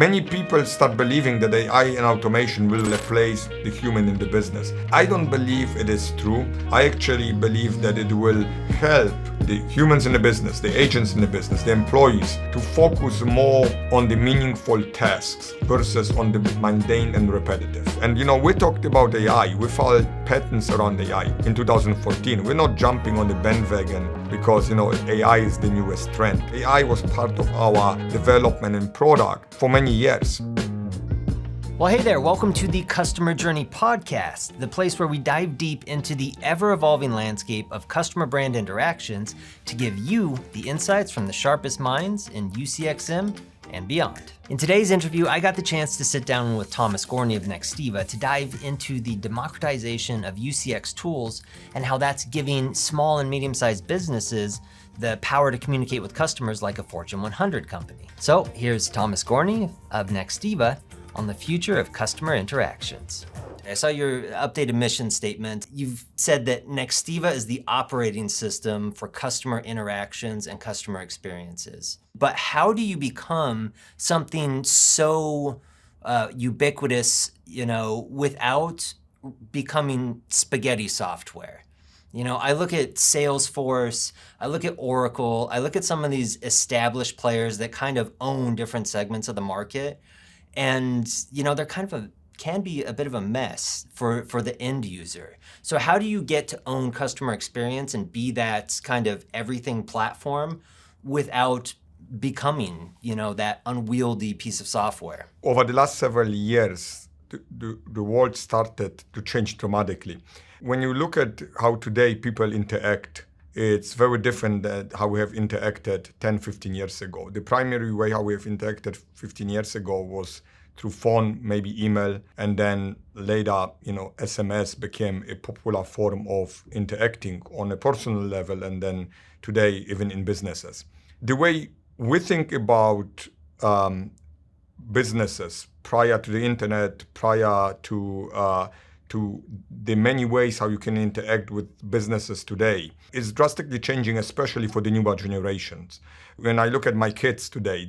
Many people start believing that AI and automation will replace the human in the business. I don't believe it is true. I actually believe that it will help the humans in the business, the agents in the business, the employees to focus more on the meaningful tasks versus on the mundane and repetitive. And we talked about AI. We filed patents around AI in 2014. We're not jumping on the bandwagon because AI is the newest trend. AI was part of our development and product for many years. Well, hey there, welcome to the Customer Journey Podcast, the place where we dive deep into the ever-evolving landscape of customer brand interactions to give you the insights from the sharpest minds in UCXM and beyond. In today's interview, I got the chance to sit down with Tomas Gorny of Nextiva to dive into the democratization of UCX tools and how that's giving small and medium-sized businesses the power to communicate with customers like a Fortune 100 company. So here's Tomas Gorny of Nextiva on the future of customer interactions. I saw your updated mission statement. You've said that Nextiva is the operating system for customer interactions and customer experiences. But how do you become something so ubiquitous, without becoming spaghetti software? I look at Salesforce, I look at Oracle, I look at some of these established players that kind of own different segments of the market. And, they're can be a bit of a mess for the end user. So how do you get to own customer experience and be that kind of everything platform without becoming, that unwieldy piece of software? Over the last several years, the world started to change dramatically. When you look at how today people interact, it's very different than how we have interacted 10, 15 years ago. The primary way how we have interacted 15 years ago was through phone, maybe email, and then later, SMS became a popular form of interacting on a personal level, and then today, even in businesses. The way we think about businesses prior to the internet, prior to the many ways how you can interact with businesses today is drastically changing, especially for the newer generations. When I look at my kids today,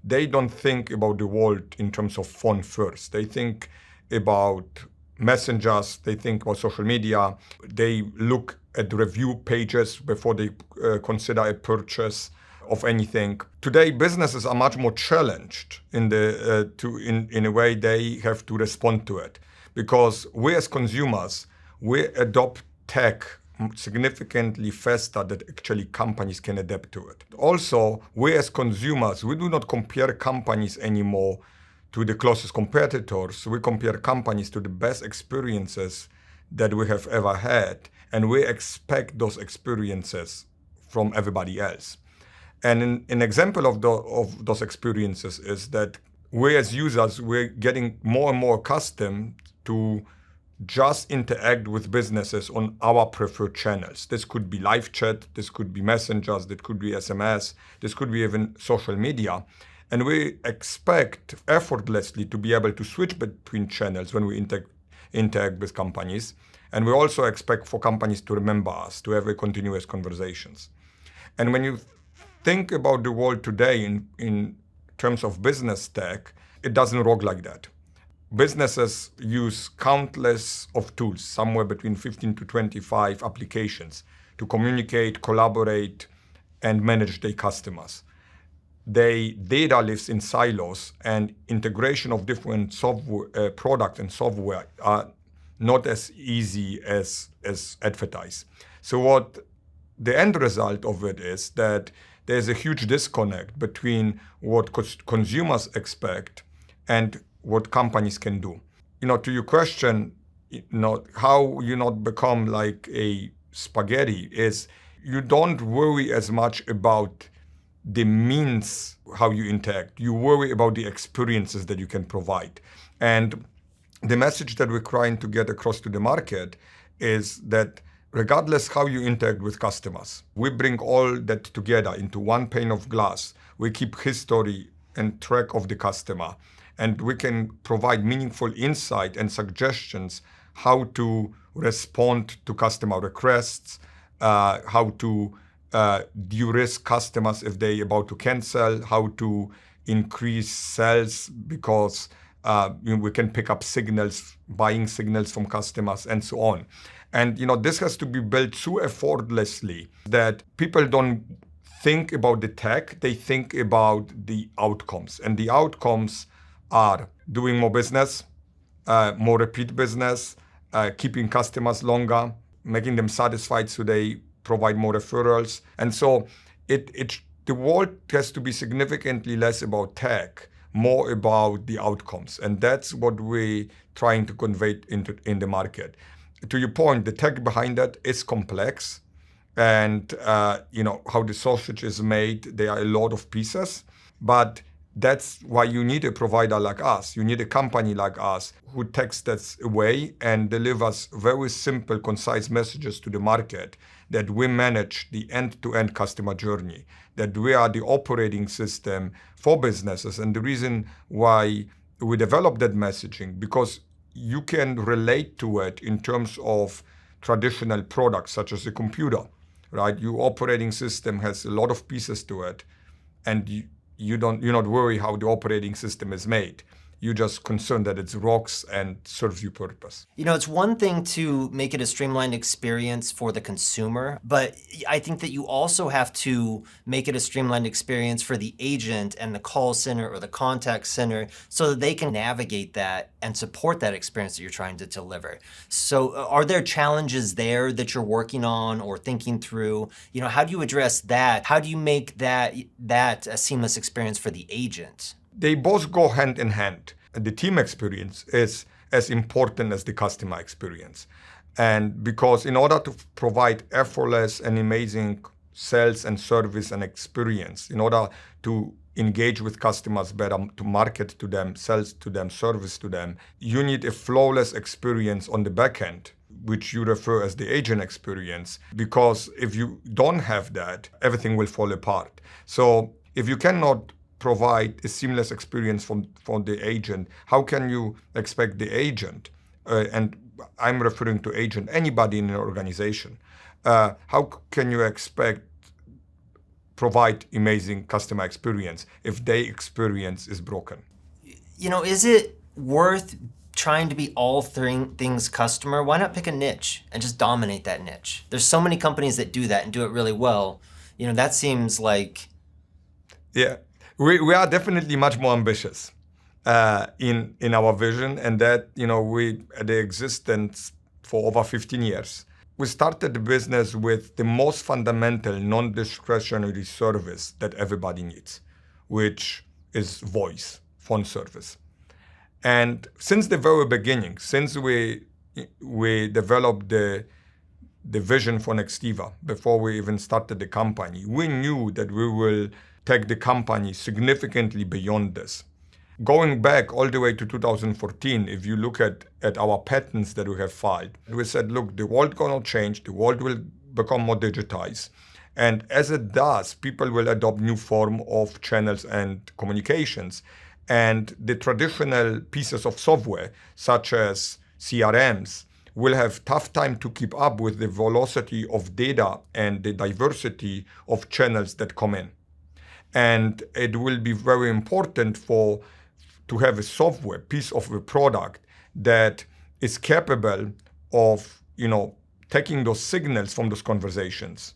they don't think about the world in terms of phone first. They think about messengers, they think about social media, they look at review pages before they consider a purchase of anything. Today, businesses are much more challenged in a way they have to respond to it. Because we as consumers, we adopt tech significantly faster than actually companies can adapt to it. Also, we as consumers, we do not compare companies anymore to the closest competitors. We compare companies to the best experiences that we have ever had, and we expect those experiences from everybody else. And an example of those experiences is that we as users, we're getting more and more accustomed to just interact with businesses on our preferred channels. This could be live chat, this could be messengers, this could be SMS, this could be even social media. And we expect effortlessly to be able to switch between channels when we interact with companies. And we also expect for companies to remember us, to have a continuous conversations. And when you think about the world today in terms of business tech, it doesn't work like that. Businesses use countless of tools, somewhere between 15 to 25 applications to communicate, collaborate, and manage their customers. Their data lives in silos, and integration of different software products and software are not as easy as advertised. So what the end result of it is that there's a huge disconnect between what consumers expect and what companies can do. To your question, how you not become like a spaghetti is you don't worry as much about the means how you interact. You worry about the experiences that you can provide. And the message that we're trying to get across to the market is that regardless how you interact with customers, we bring all that together into one pane of glass. We keep history and track of the customer. And we can provide meaningful insight and suggestions how to respond to customer requests, how to de-risk customers if they're about to cancel, how to increase sales because we can pick up signals, buying signals from customers, and so on. And this has to be built so effortlessly that people don't think about the tech, they think about the outcomes. And the outcomes are doing more business, more repeat business, keeping customers longer, making them satisfied so they provide more referrals. And so the world has to be significantly less about tech, more about the outcomes. And that's what we're trying to convey in the market. To your point, the tech behind that is complex. And how the sausage is made, there are a lot of pieces. But that's why you need a provider like us. You need a company like us who takes that away and delivers very simple, concise messages to the market that we manage the end-to-end customer journey, that we are the operating system for businesses. And the reason why we developed that messaging, because you can relate to it in terms of traditional products, such as a computer, right? Your operating system has a lot of pieces to it, and you're not worried how the operating system is made. You're just concerned that it rocks and serves your purpose. It's one thing to make it a streamlined experience for the consumer, but I think that you also have to make it a streamlined experience for the agent and the call center or the contact center so that they can navigate that and support that experience that you're trying to deliver. So are there challenges there that you're working on or thinking through? How do you address that? How do you make that a seamless experience for the agent? They both go hand in hand. The team experience is as important as the customer experience. And because in order to provide effortless and amazing sales and service and experience, in order to engage with customers better, to market to them, sell to them, service to them, you need a flawless experience on the back end, which you refer as the agent experience. Because if you don't have that, everything will fall apart. So if you cannot provide a seamless experience from the agent, how can you expect the agent, and I'm referring to agent, anybody in an organization, how can you provide amazing customer experience if their experience is broken? Is it worth trying to be all things customer? Why not pick a niche and just dominate that niche? There's so many companies that do that and do it really well. That seems like... Yeah. We are definitely much more ambitious in our vision, and that we had the existence for over 15 years. We started the business with the most fundamental non-discretionary service that everybody needs, which is voice, phone service. And since the very beginning, since we developed the vision for Nextiva, before we even started the company, we knew that we will take the company significantly beyond this. Going back all the way to 2014, if you look at our patents that we have filed, we said, look, the world gonna change, the world will become more digitized. And as it does, people will adopt new form of channels and communications. And the traditional pieces of software, such as CRMs, will have tough time to keep up with the velocity of data and the diversity of channels that come in. And it will be very important to have a software piece of a product that is capable of, taking those signals from those conversations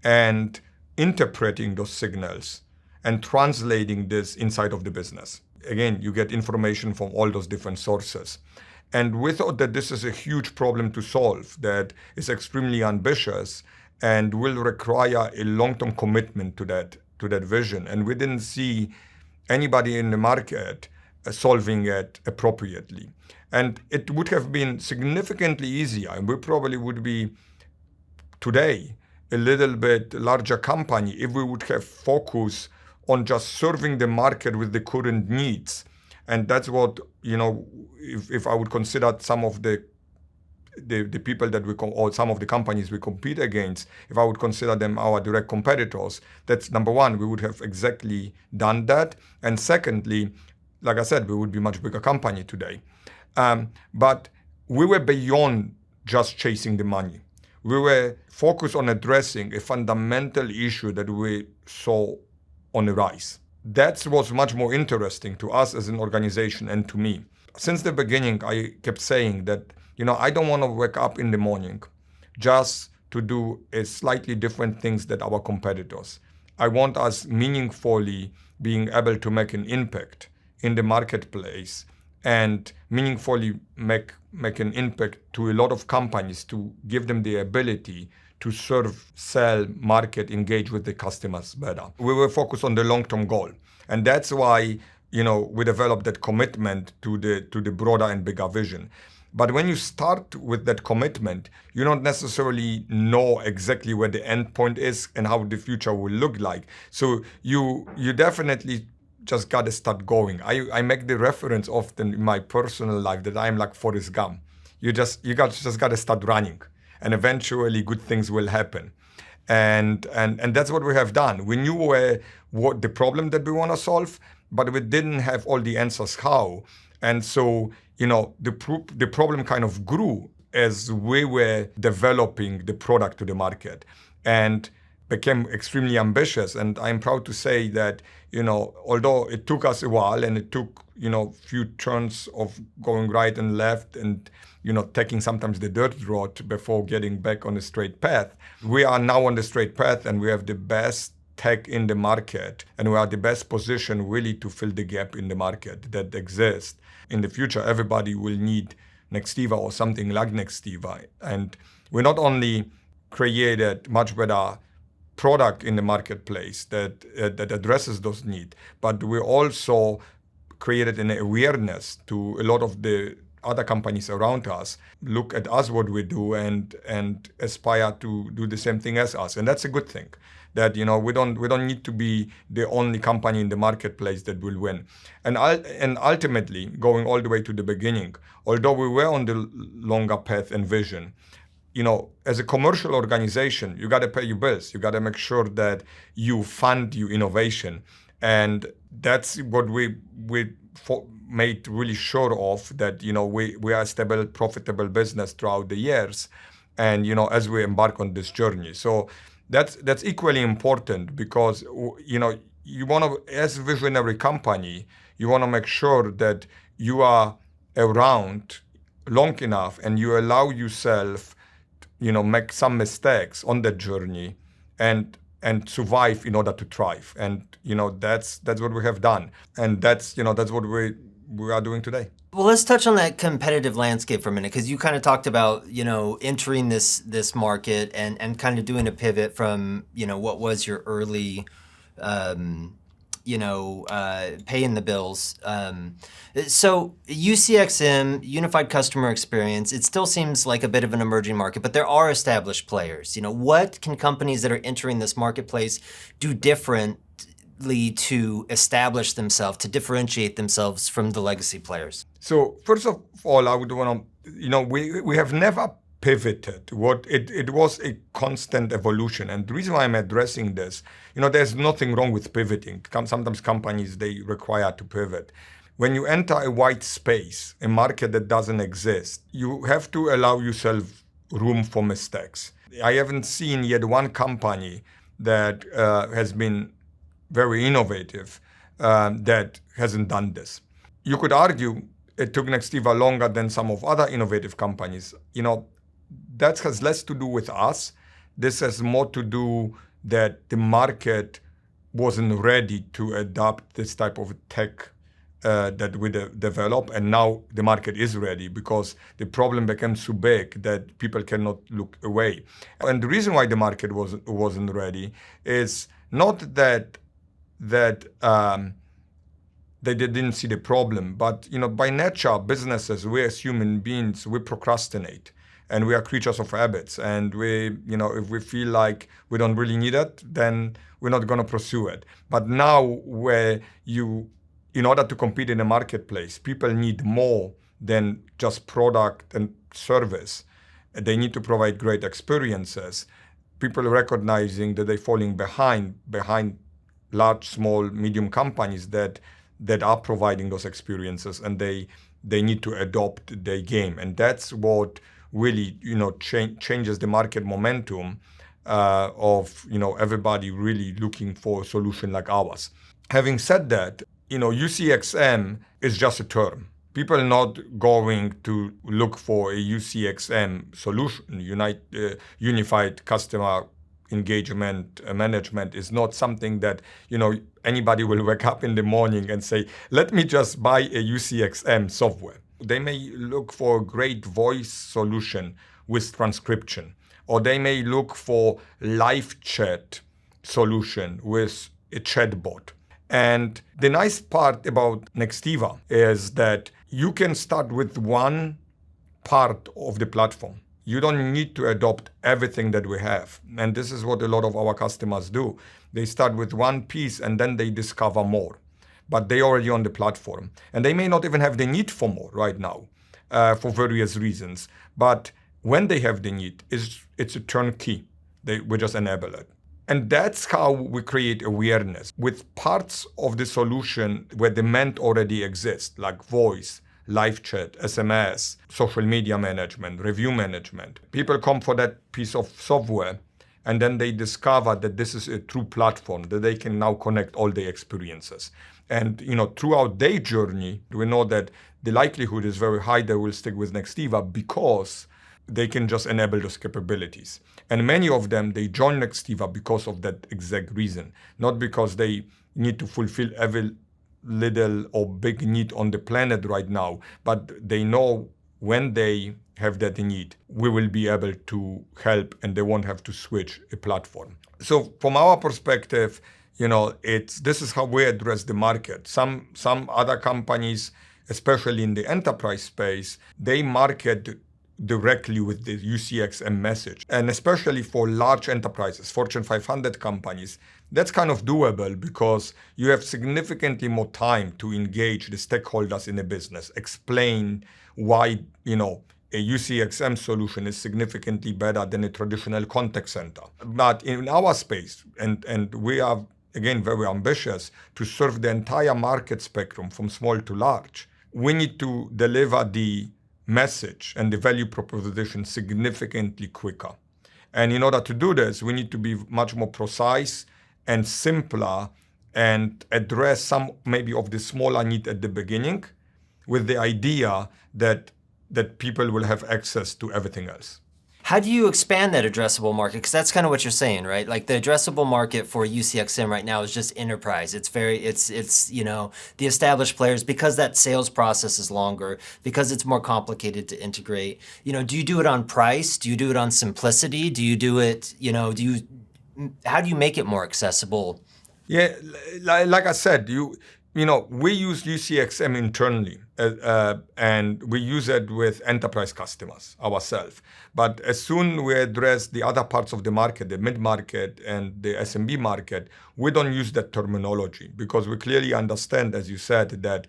and interpreting those signals and translating this inside of the business. Again, you get information from all those different sources. And we thought that this is a huge problem to solve that is extremely ambitious and will require a long-term commitment to that vision. And we didn't see anybody in the market solving it appropriately. And it would have been significantly easier, and we probably would be today a little bit larger company if we would have focused on just serving the market with the current needs. And that's what, if I would consider some of the people that or some of the companies we compete against, if I would consider them our direct competitors, that's number one, we would have exactly done that. And secondly, like I said, we would be a much bigger company today. But we were beyond just chasing the money. We were focused on addressing a fundamental issue that we saw on the rise. that was much more interesting to us as an organization and to me. Since the beginning, I kept saying that, I don't want to wake up in the morning just to do a slightly different things than our competitors. I want us meaningfully being able to make an impact in the marketplace and meaningfully make an impact to a lot of companies to give them the ability to serve, sell, market, engage with the customers better. We were focused on the long-term goal. And that's why, we developed that commitment to the broader and bigger vision. But when you start with that commitment, you don't necessarily know exactly where the end point is and how the future will look like. So you definitely just got to start going. I make the reference often in my personal life that I'm like Forrest Gump. You just got to start running, and eventually good things will happen. And that's what we have done. We knew what the problem that we want to solve, but we didn't have all the answers how. And so, the problem kind of grew as we were developing the product to the market and became extremely ambitious. And I'm proud to say that, although it took us a while and it took, few turns of going right and left and, taking sometimes the dirt road before getting back on the straight path, we are now on the straight path and we have the best tech in the market, and we are the best position really to fill the gap in the market that exists. In the future, everybody will need Nextiva or something like Nextiva. And we not only created much better product in the marketplace that addresses those needs, but we also created an awareness to a lot of the other companies around us, look at us, what we do, and aspire to do the same thing as us. And that's a good thing. That we don't need to be the only company in the marketplace that will win, and ultimately going all the way to the beginning. Although we were on the longer path and vision, as a commercial organization, you got to pay your bills. You got to make sure that you fund your innovation, and that's what we made really sure of. That we are a stable, profitable business throughout the years, and as we embark on this journey. So. That's equally important because, you want to, as a visionary company, you want to make sure that you are around long enough and you allow yourself, make some mistakes on that journey and survive in order to thrive. And, that's what we have done. And that's what we are doing today. Well, let's touch on that competitive landscape for a minute, because you kind of talked about, entering this market and kind of doing a pivot from, what was your early, paying the bills. So UCXM, Unified Customer Experience, it still seems like a bit of an emerging market, but there are established players. What can companies that are entering this marketplace do differently to establish themselves, to differentiate themselves from the legacy players? So first of all, I would want to, we have never pivoted. It was a constant evolution. And the reason why I'm addressing this, there's nothing wrong with pivoting. Sometimes companies, they require to pivot. When you enter a white space, a market that doesn't exist, you have to allow yourself room for mistakes. I haven't seen yet one company that has been very innovative that hasn't done this. You could argue it took Nextiva longer than some of other innovative companies. That has less to do with us. This has more to do that the market wasn't ready to adopt this type of tech that we develop, and now the market is ready because the problem became so big that people cannot look away. And the reason why the market wasn't ready is not that they didn't see the problem, but by nature, businesses, we as human beings, we procrastinate, and we are creatures of habits. And we, if we feel like we don't really need it, then we're not going to pursue it. But now, in order to compete in the marketplace, people need more than just product and service. They need to provide great experiences. People recognizing that they're falling behind large, small, medium companies that are providing those experiences, and they need to adopt their game. And that's what really, changes the market momentum of, everybody really looking for a solution like ours. Having said that, UCXM is just a term. People are not going to look for a UCXM solution. Unified Customer Engagement Management is not something that, anybody will wake up in the morning and say, let me just buy a UCXM software. They may look for a great voice solution with transcription, or they may look for live chat solution with a chatbot. And the nice part about Nextiva is that you can start with one part of the platform. You don't need to adopt everything that we have. And this is what a lot of our customers do. They start with one piece and then they discover more. But they're already on the platform. And they may not even have the need for more right now for various reasons. But when they have the need, it's a turnkey. We just enable it. And that's how we create awareness. With parts of the solution where demand already exists, like voice, live chat, SMS, social media management, review management. People come for that piece of software, and then they discover that this is a true platform, that they can now connect all the experiences. And throughout their journey, we know that the likelihood is very high they will stick with Nextiva because they can just enable those capabilities. And many of them, they join Nextiva because of that exact reason, not because they need to fulfill every little or big need on the planet right now, but they know when they have that need, we will be able to help and they won't have to switch a platform. So from our perspective, this is how we address the market. Some other companies, especially in the enterprise space, they market directly with the UCXM message. And especially for large enterprises, Fortune 500 companies, that's kind of doable because you have significantly more time to engage the stakeholders in a business, explain why, a UCXM solution is significantly better than a traditional contact center. But in our space, and we are, again, very ambitious to serve the entire market spectrum from small to large, we need to deliver the message and the value proposition significantly quicker. And in order to do this, we need to be much more precise and simpler and address some maybe of the smaller need at the beginning with the idea that people will have access to everything else. How do you expand that addressable market? Because that's kind of what you're saying, right? Like the addressable market for UCXM right now is just enterprise. It's the established players, because that sales process is longer, because it's more complicated to integrate. Do you do it on price? Do you do it on simplicity? Do you do it, how do you make it more accessible? Yeah, like I said, we use UCXM internally, and we use it with enterprise customers ourselves. But as soon we address the other parts of the market, the mid-market and the SMB market, we don't use that terminology because we clearly understand, as you said, that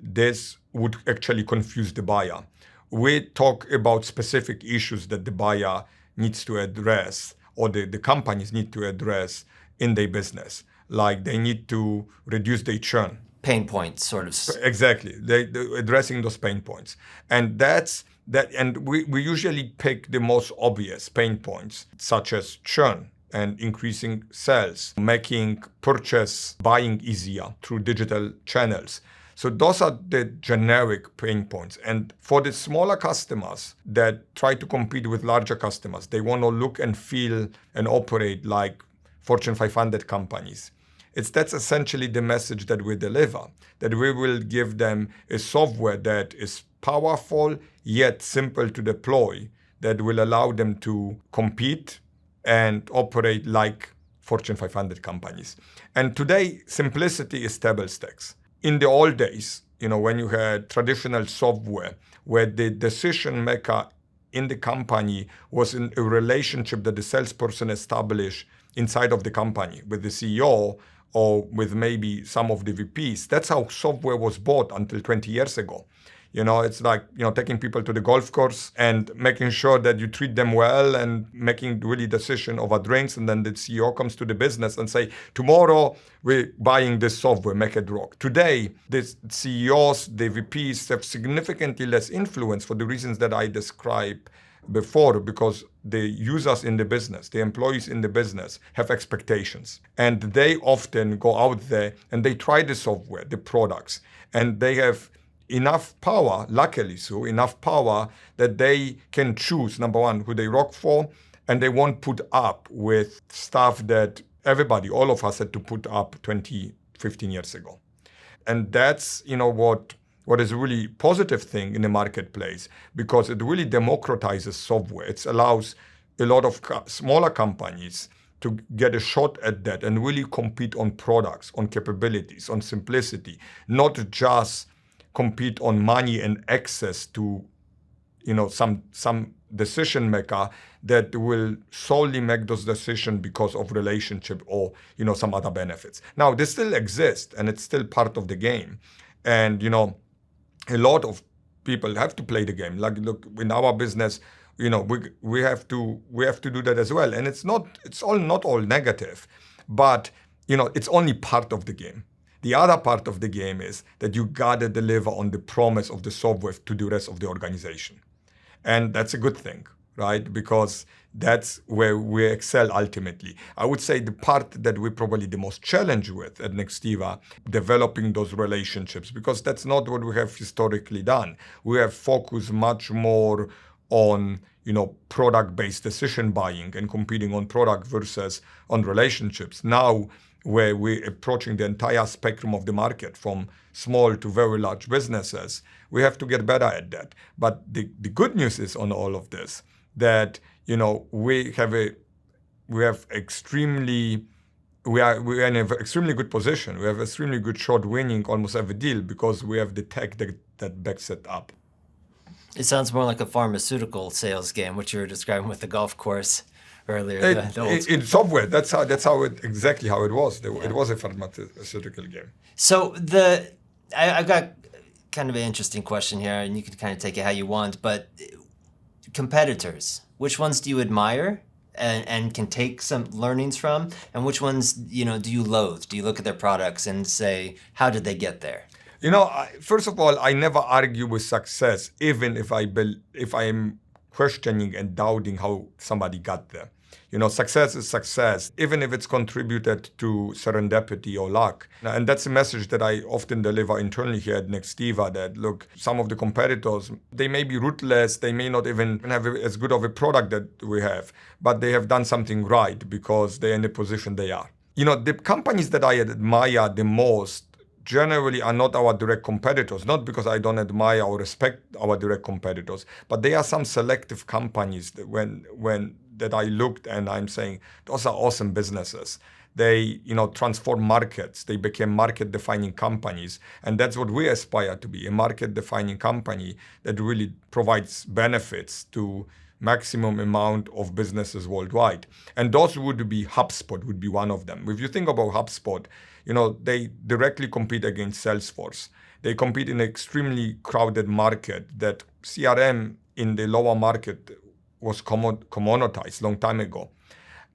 this would actually confuse the buyer. We talk about specific issues that the buyer needs to address or the companies need to address in their business. Like they need to reduce their churn. Pain points, sort of. Exactly. They're addressing those pain points. And we usually pick the most obvious pain points, such as churn and increasing sales, making buying easier through digital channels. So those are the generic pain points. And for the smaller customers that try to compete with larger customers, they want to look and feel and operate like Fortune 500 companies. That's essentially the message that we deliver, that we will give them a software that is powerful yet simple to deploy, that will allow them to compete and operate like Fortune 500 companies. And today, simplicity is table stakes. In the old days, when you had traditional software where the decision maker in the company was in a relationship that the salesperson established inside of the company with the CEO or with maybe some of the VPs. That's how software was bought until 20 years ago. It's like, taking people to the golf course and making sure that you treat them well and making really decision over drinks. And then the CEO comes to the business and say, tomorrow we're buying this software, make it rock. Today, the CEOs, the VPs have significantly less influence for the reasons that I described before because the users in the business, the employees in the business have expectations. And they often go out there and they try the software, the products, and they have enough power, luckily so, enough power that they can choose, number one, who they work for, and they won't put up with stuff that everybody, all of us had to put up 20, 15 years ago. And that's, what is a really positive thing in the marketplace, because it really democratizes software. It allows a lot of smaller companies to get a shot at that and really compete on products, on capabilities, on simplicity, not just compete on money and access to, some decision maker that will solely make those decisions because of relationship or, some other benefits. Now, this still exists and it's still part of the game. And, a lot of people have to play the game. Like, look, in our business, we have to do that as well. And it's not all negative, but it's only part of the game. The other part of the game is that you gotta deliver on the promise of the software to the rest of the organization. And that's a good thing, right? Because that's where we excel ultimately. I would say the part that we're probably the most challenged with at Nextiva, developing those relationships, because that's not what we have historically done. We have focused much more on, product-based decision buying and competing on product versus on relationships. Now, where we're approaching the entire spectrum of the market, from small to very large businesses, we have to get better at that. But the good news is on all of this, that we are in an extremely good position. We have extremely good shot winning almost every deal because we have the tech that backs it up. It sounds more like a pharmaceutical sales game, which you were describing with the golf course earlier. In software, that's exactly how it was. It was a pharmaceutical game. So I've got kind of an interesting question here, and you can kind of take it how you want, but competitors, which ones do you admire and can take some learnings from, and which ones do you loathe? Do you look at their products and say, how did they get there? First of all, I never argue with success, even if I am questioning and doubting how somebody got there. Success is success, even if it's contributed to serendipity or luck. And that's a message that I often deliver internally here at Nextiva, that, look, some of the competitors, they may be ruthless, they may not even have as good of a product that we have, but they have done something right because they're in the position they are. The companies that I admire the most generally are not our direct competitors, not because I don't admire or respect our direct competitors, but they are some selective companies that that I looked and I'm saying, those are awesome businesses. They, transform markets. They became market-defining companies. And that's what we aspire to be, a market-defining company that really provides benefits to maximum amount of businesses worldwide. And those would be, HubSpot would be one of them. If you think about HubSpot, they directly compete against Salesforce. They compete in an extremely crowded market that CRM in the lower market was commoditized long time ago.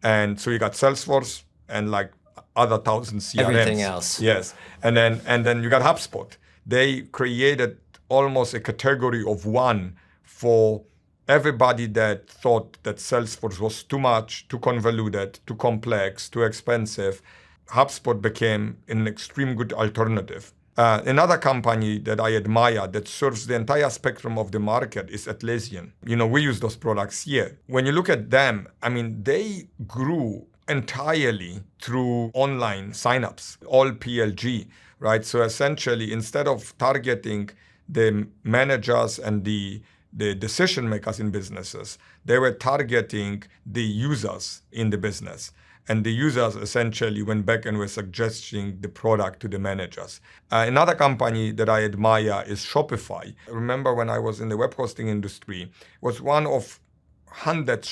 And so you got Salesforce and like other 1,000 CRMs. Everything else. Yes. And then you got HubSpot. They created almost a category of one for everybody that thought that Salesforce was too much, too convoluted, too complex, too expensive. HubSpot became an extremely good alternative. Another company that I admire that serves the entire spectrum of the market is Atlassian. We use those products here. When you look at them, they grew entirely through online signups, all PLG, right? So essentially, instead of targeting the managers and the decision makers in businesses, they were targeting the users in the business. And the users essentially went back and were suggesting the product to the managers. Another company that I admire is Shopify. I remember when I was in the web hosting industry, was one of hundreds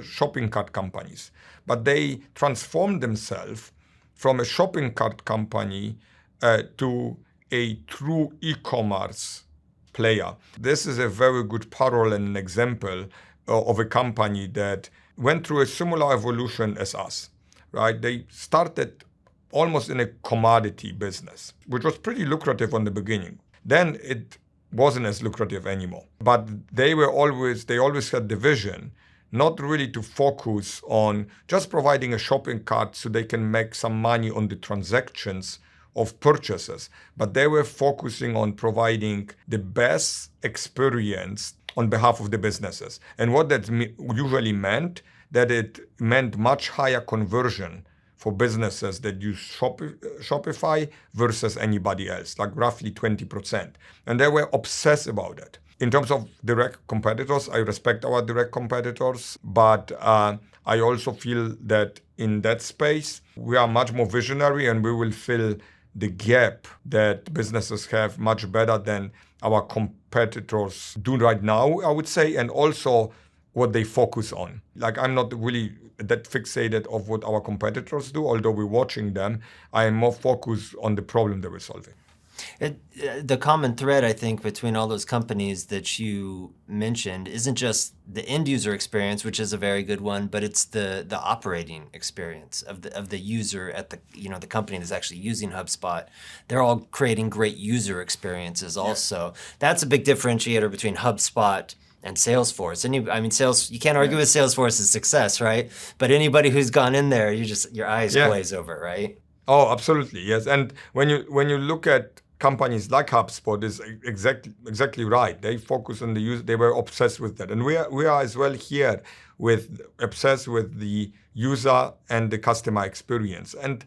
shopping cart companies. But they transformed themselves from a shopping cart company to a true e-commerce player. This is a very good parallel and an example of a company that went through a similar evolution as us, right? They started almost in a commodity business, which was pretty lucrative on the beginning. Then it wasn't as lucrative anymore. But they always had the vision not really to focus on just providing a shopping cart so they can make some money on the transactions of purchases, but they were focusing on providing the best experience on behalf of the businesses. And what that usually meant, that it meant much higher conversion for businesses that use Shopify versus anybody else, like roughly 20%. And they were obsessed about it. In terms of direct competitors, I respect our direct competitors, but I also feel that in that space, we are much more visionary and we will fill the gap that businesses have much better than our competitors do right now, I would say, and also what they focus on. Like, I'm not really that fixated of what our competitors do, although we're watching them. I am more focused on the problem that we're solving. The common thread, I think, between all those companies that you mentioned isn't just the end user experience, which is a very good one, but it's the operating experience of the user at the company that's actually using HubSpot. They're all creating great user experiences also. Yeah. That's a big differentiator between HubSpot and Salesforce. And you can't argue with Salesforce's success, right? But anybody who's gone in there, your eyes glaze over, right? Oh, absolutely, yes. And when you look at companies like HubSpot, is exactly right. They focus on the user. They were obsessed with that, and we are as well here obsessed with the user and the customer experience. And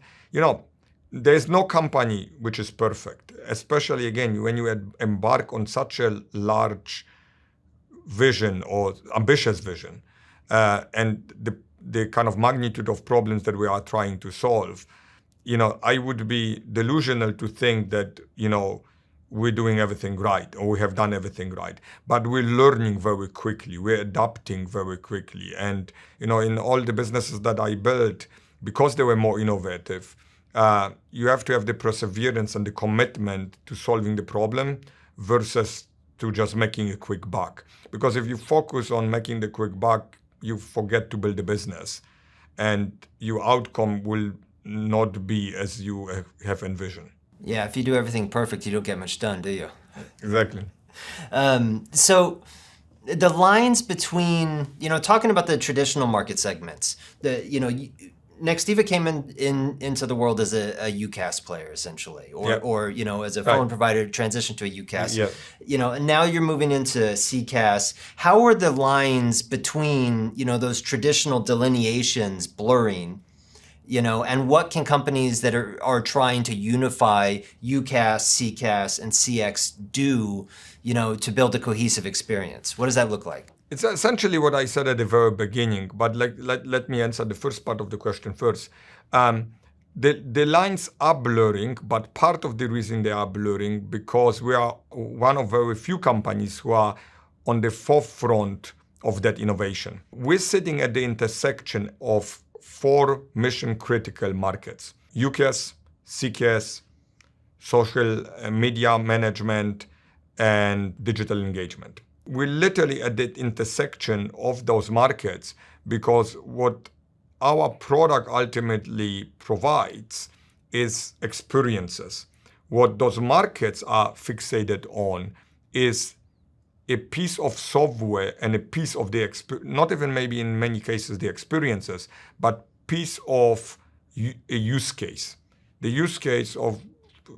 there's no company which is perfect, especially again when you embark on such a large vision or ambitious vision, and the kind of magnitude of problems that we are trying to solve. I would be delusional to think that, we're doing everything right or we have done everything right. But we're learning very quickly. We're adapting very quickly. And, in all the businesses that I built, because they were more innovative, you have to have the perseverance and the commitment to solving the problem versus to just making a quick buck. Because if you focus on making the quick buck, you forget to build a business. And your outcome will not be as you have envisioned. Yeah, if you do everything perfect, you don't get much done, do you? Exactly. So the lines between, talking about the traditional market segments, Nextiva came into the world as a UCaaS player, essentially, or as a phone provider, transitioned to a UCaaS. Yeah. And now you're moving into CCaaS. How are the lines between, those traditional delineations blurring? And what can companies that are trying to unify UCaaS, CCaaS, and CX do, to build a cohesive experience? What does that look like? It's essentially what I said at the very beginning, but let me answer the first part of the question first. The lines are blurring, but part of the reason they are blurring because we are one of very few companies who are on the forefront of that innovation. We're sitting at the intersection of 4 mission-critical markets: UCaaS, CCaaS, social media management, and digital engagement. We're literally at the intersection of those markets because what our product ultimately provides is experiences. What those markets are fixated on is a piece of software and a piece of the not even maybe in many cases the experiences, but piece of a use case. The use case of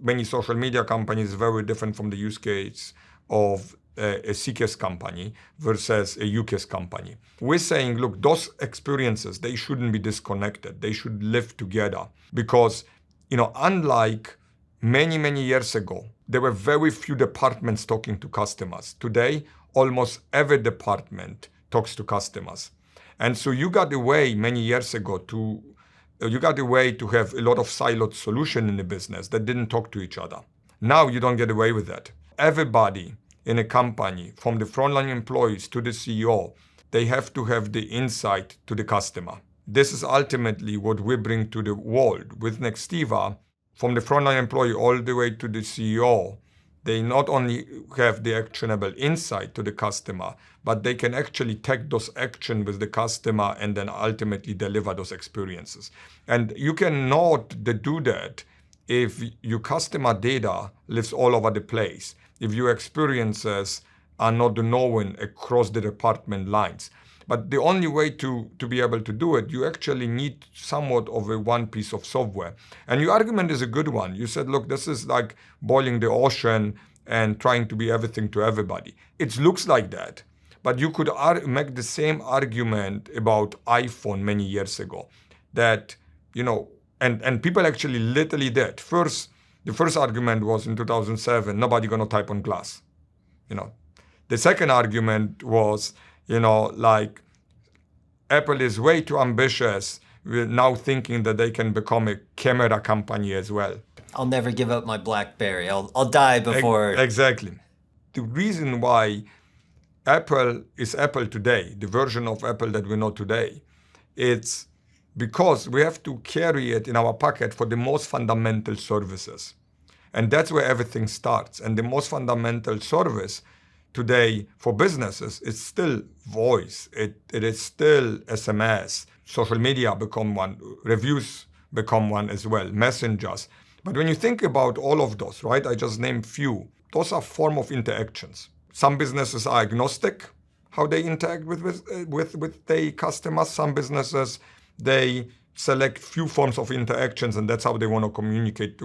many social media companies is very different from the use case of a CCaaS company versus a UCaaS company. We're saying, look, those experiences, they shouldn't be disconnected. They should live together because, unlike many, many years ago, there were very few departments talking to customers. Today, almost every department talks to customers. And so you got away many years ago to have a lot of siloed solution in the business that didn't talk to each other. Now you don't get away with that. Everybody in a company, from the frontline employees to the CEO, they have to have the insight to the customer. This is ultimately what we bring to the world. With Nextiva, from the frontline employee all the way to the CEO, they not only have the actionable insight to the customer, but they can actually take those action with the customer and then ultimately deliver those experiences. And you cannot do that if your customer data lives all over the place. if your experiences are not known across the department lines. But the only way to be able to do it, you actually need somewhat of a one piece of software. And your argument is a good one. You said, look, this is like boiling the ocean and trying to be everything to everybody. It looks like that. But you could make the same argument about iPhone many years ago. That, and people actually literally did. The first argument was in 2007, nobody gonna type on glass. The second argument was, like Apple is way too ambitious. We're now thinking that they can become a camera company as well. I'll never give up my BlackBerry. I'll die before. Exactly. The reason why Apple is Apple today, the version of Apple that we know today, it's because we have to carry it in our pocket for the most fundamental services. And that's where everything starts. And the most fundamental service today for businesses is still voice. It is still SMS. Social media become one. Reviews become one as well. Messengers. But when you think about all of those, right, I just named few. Those are form of interactions. Some businesses are agnostic how they interact with their customers. Some businesses, they select few forms of interactions, and that's how they want to communicate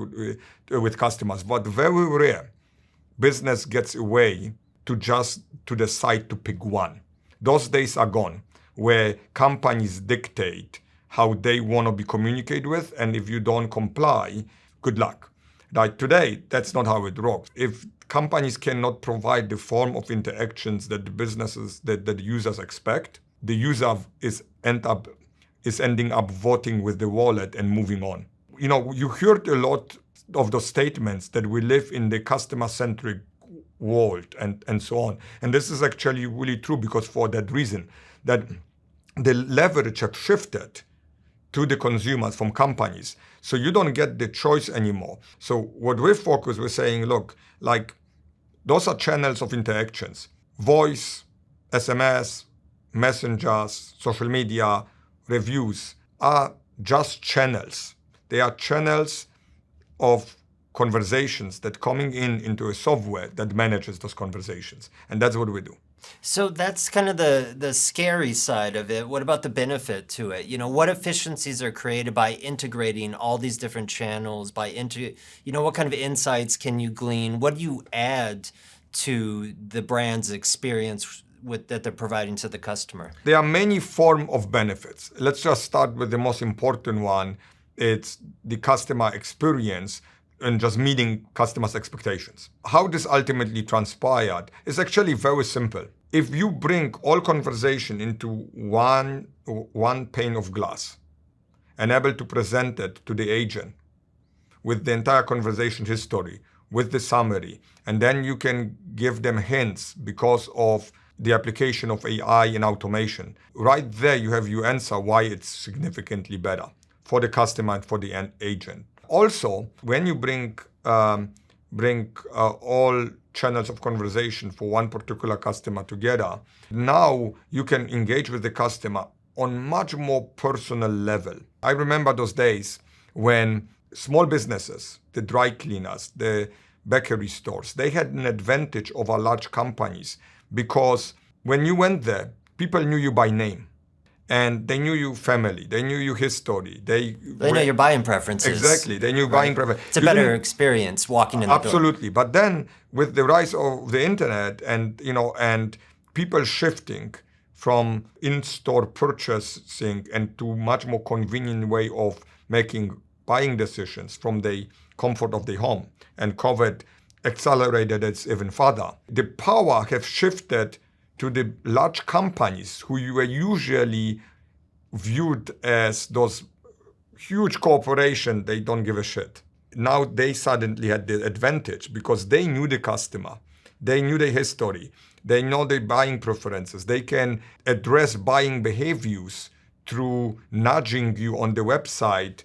with customers. But very rare business gets away to decide to pick one. Those days are gone, where companies dictate how they want to be communicated with, and if you don't comply, good luck. Like today, that's not how it works. If companies cannot provide the form of interactions that the businesses, that the users expect, the user is ending up voting with the wallet and moving on. You heard a lot of those statements that we live in the customer-centric world and so on. And this is actually really true, because for that reason, that the leverage have shifted to the consumers from companies. So you don't get the choice anymore. So what we're saying, look, like those are channels of interactions. Voice, SMS, messengers, social media, reviews are just channels. They are channels of conversations that coming into a software that manages those conversations. And that's what we do. So that's kind of the scary side of it. What about the benefit to it? What efficiencies are created by integrating all these different channels, what kind of insights can you glean? What do you add to the brand's experience that they're providing to the customer? There are many forms of benefits. Let's just start with the most important one. It's the customer experience and just meeting customers' expectations. How this ultimately transpired is actually very simple. If you bring all conversation into one pane of glass and able to present it to the agent with the entire conversation history, with the summary, and then you can give them hints because of the application of AI and automation. Right there, you have your answer why it's significantly better for the customer and for the end agent. Also, when you bring all channels of conversation for one particular customer together, now you can engage with the customer on much more personal level. I remember those days when small businesses, the dry cleaners, the bakery stores, they had an advantage over large companies, because when you went there, people knew you by name. And they knew your family, they knew your history. They know your buying preferences. Exactly, they knew buying preferences. It's a better experience walking in the door. Absolutely, but then with the rise of the internet and people shifting from in-store purchasing and to much more convenient way of making buying decisions from the comfort of the home, and COVID accelerated it even further. The power have shifted to the large companies who were usually viewed as those huge corporations, they don't give a shit. Now they suddenly had the advantage because they knew the customer, they knew the history, they know their buying preferences. They can address buying behaviors through nudging you on the website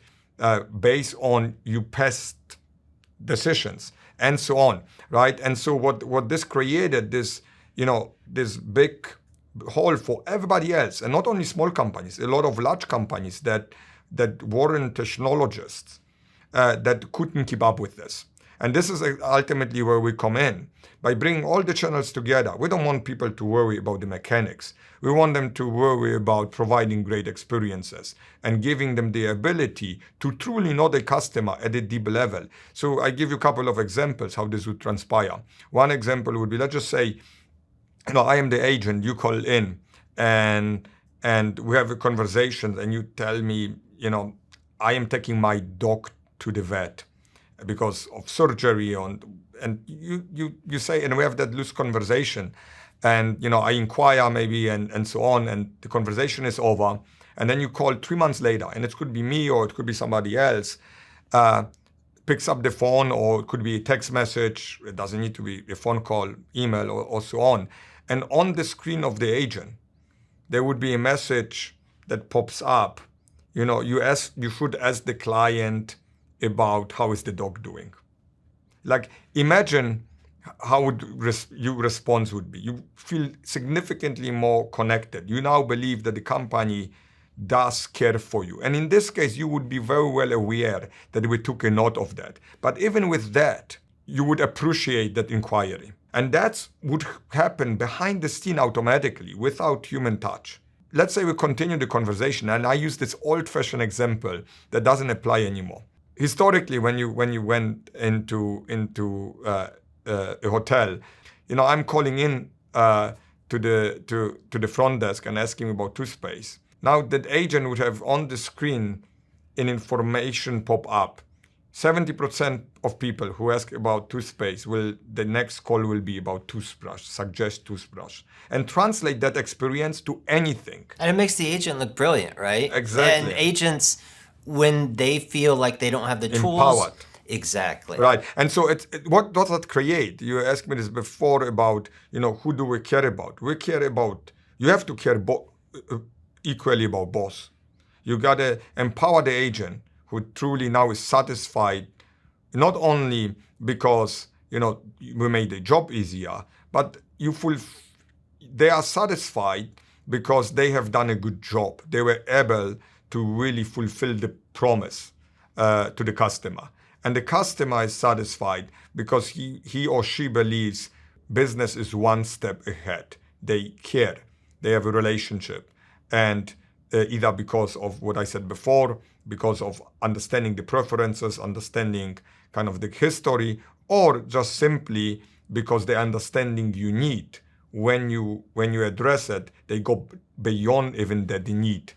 based on your past decisions and so on, right? And so what this created, this big hole for everybody else, and not only small companies, a lot of large companies that weren't technologists, that couldn't keep up with this. And this is ultimately where we come in. By bringing all the channels together, we don't want people to worry about the mechanics. We want them to worry about providing great experiences and giving them the ability to truly know the customer at a deep level. So I give you a couple of examples how this would transpire. One example would be, let's just say, I am the agent, you call in, and we have a conversation, and you tell me, I am taking my dog to the vet because of surgery, and you say, and we have that loose conversation, and I inquire maybe and so on, and the conversation is over, and then you call 3 months later, and it could be me or it could be somebody else, picks up the phone, or it could be a text message. It doesn't need to be a phone call, email, or so on. And on the screen of the agent, there would be a message that pops up. You should ask the client about how is the dog doing. Like, imagine how would your response would be. You feel significantly more connected. You now believe that the company does care for you. And in this case, you would be very well aware that we took a note of that. But even with that, you would appreciate that inquiry. And that would happen behind the scene automatically without human touch. Let's say we continue the conversation, and I use this old-fashioned example that doesn't apply anymore. Historically, when you went into a hotel, I'm calling in to the front desk and asking about toothpaste. Now that agent would have on the screen an information pop up. 70% of people who ask about toothpaste the next call will be about toothbrush, suggest toothbrush, and translate that experience to anything. And it makes the agent look brilliant, right? Exactly. And agents, when they feel like they don't have the tools. Empowered. Exactly. Right. And so what does that create? You asked me this before about, who do we care about? You have to care equally about both. You got to empower the agent who truly now is satisfied, not only because, we made the job easier, but they are satisfied because they have done a good job. They were able to really fulfill the promise to the customer. And the customer is satisfied because he or she believes business is one step ahead. They care. They have a relationship. And either because of what I said before, because of understanding the preferences, understanding kind of the history, or just simply because the understanding you need when you address it, they go beyond even the need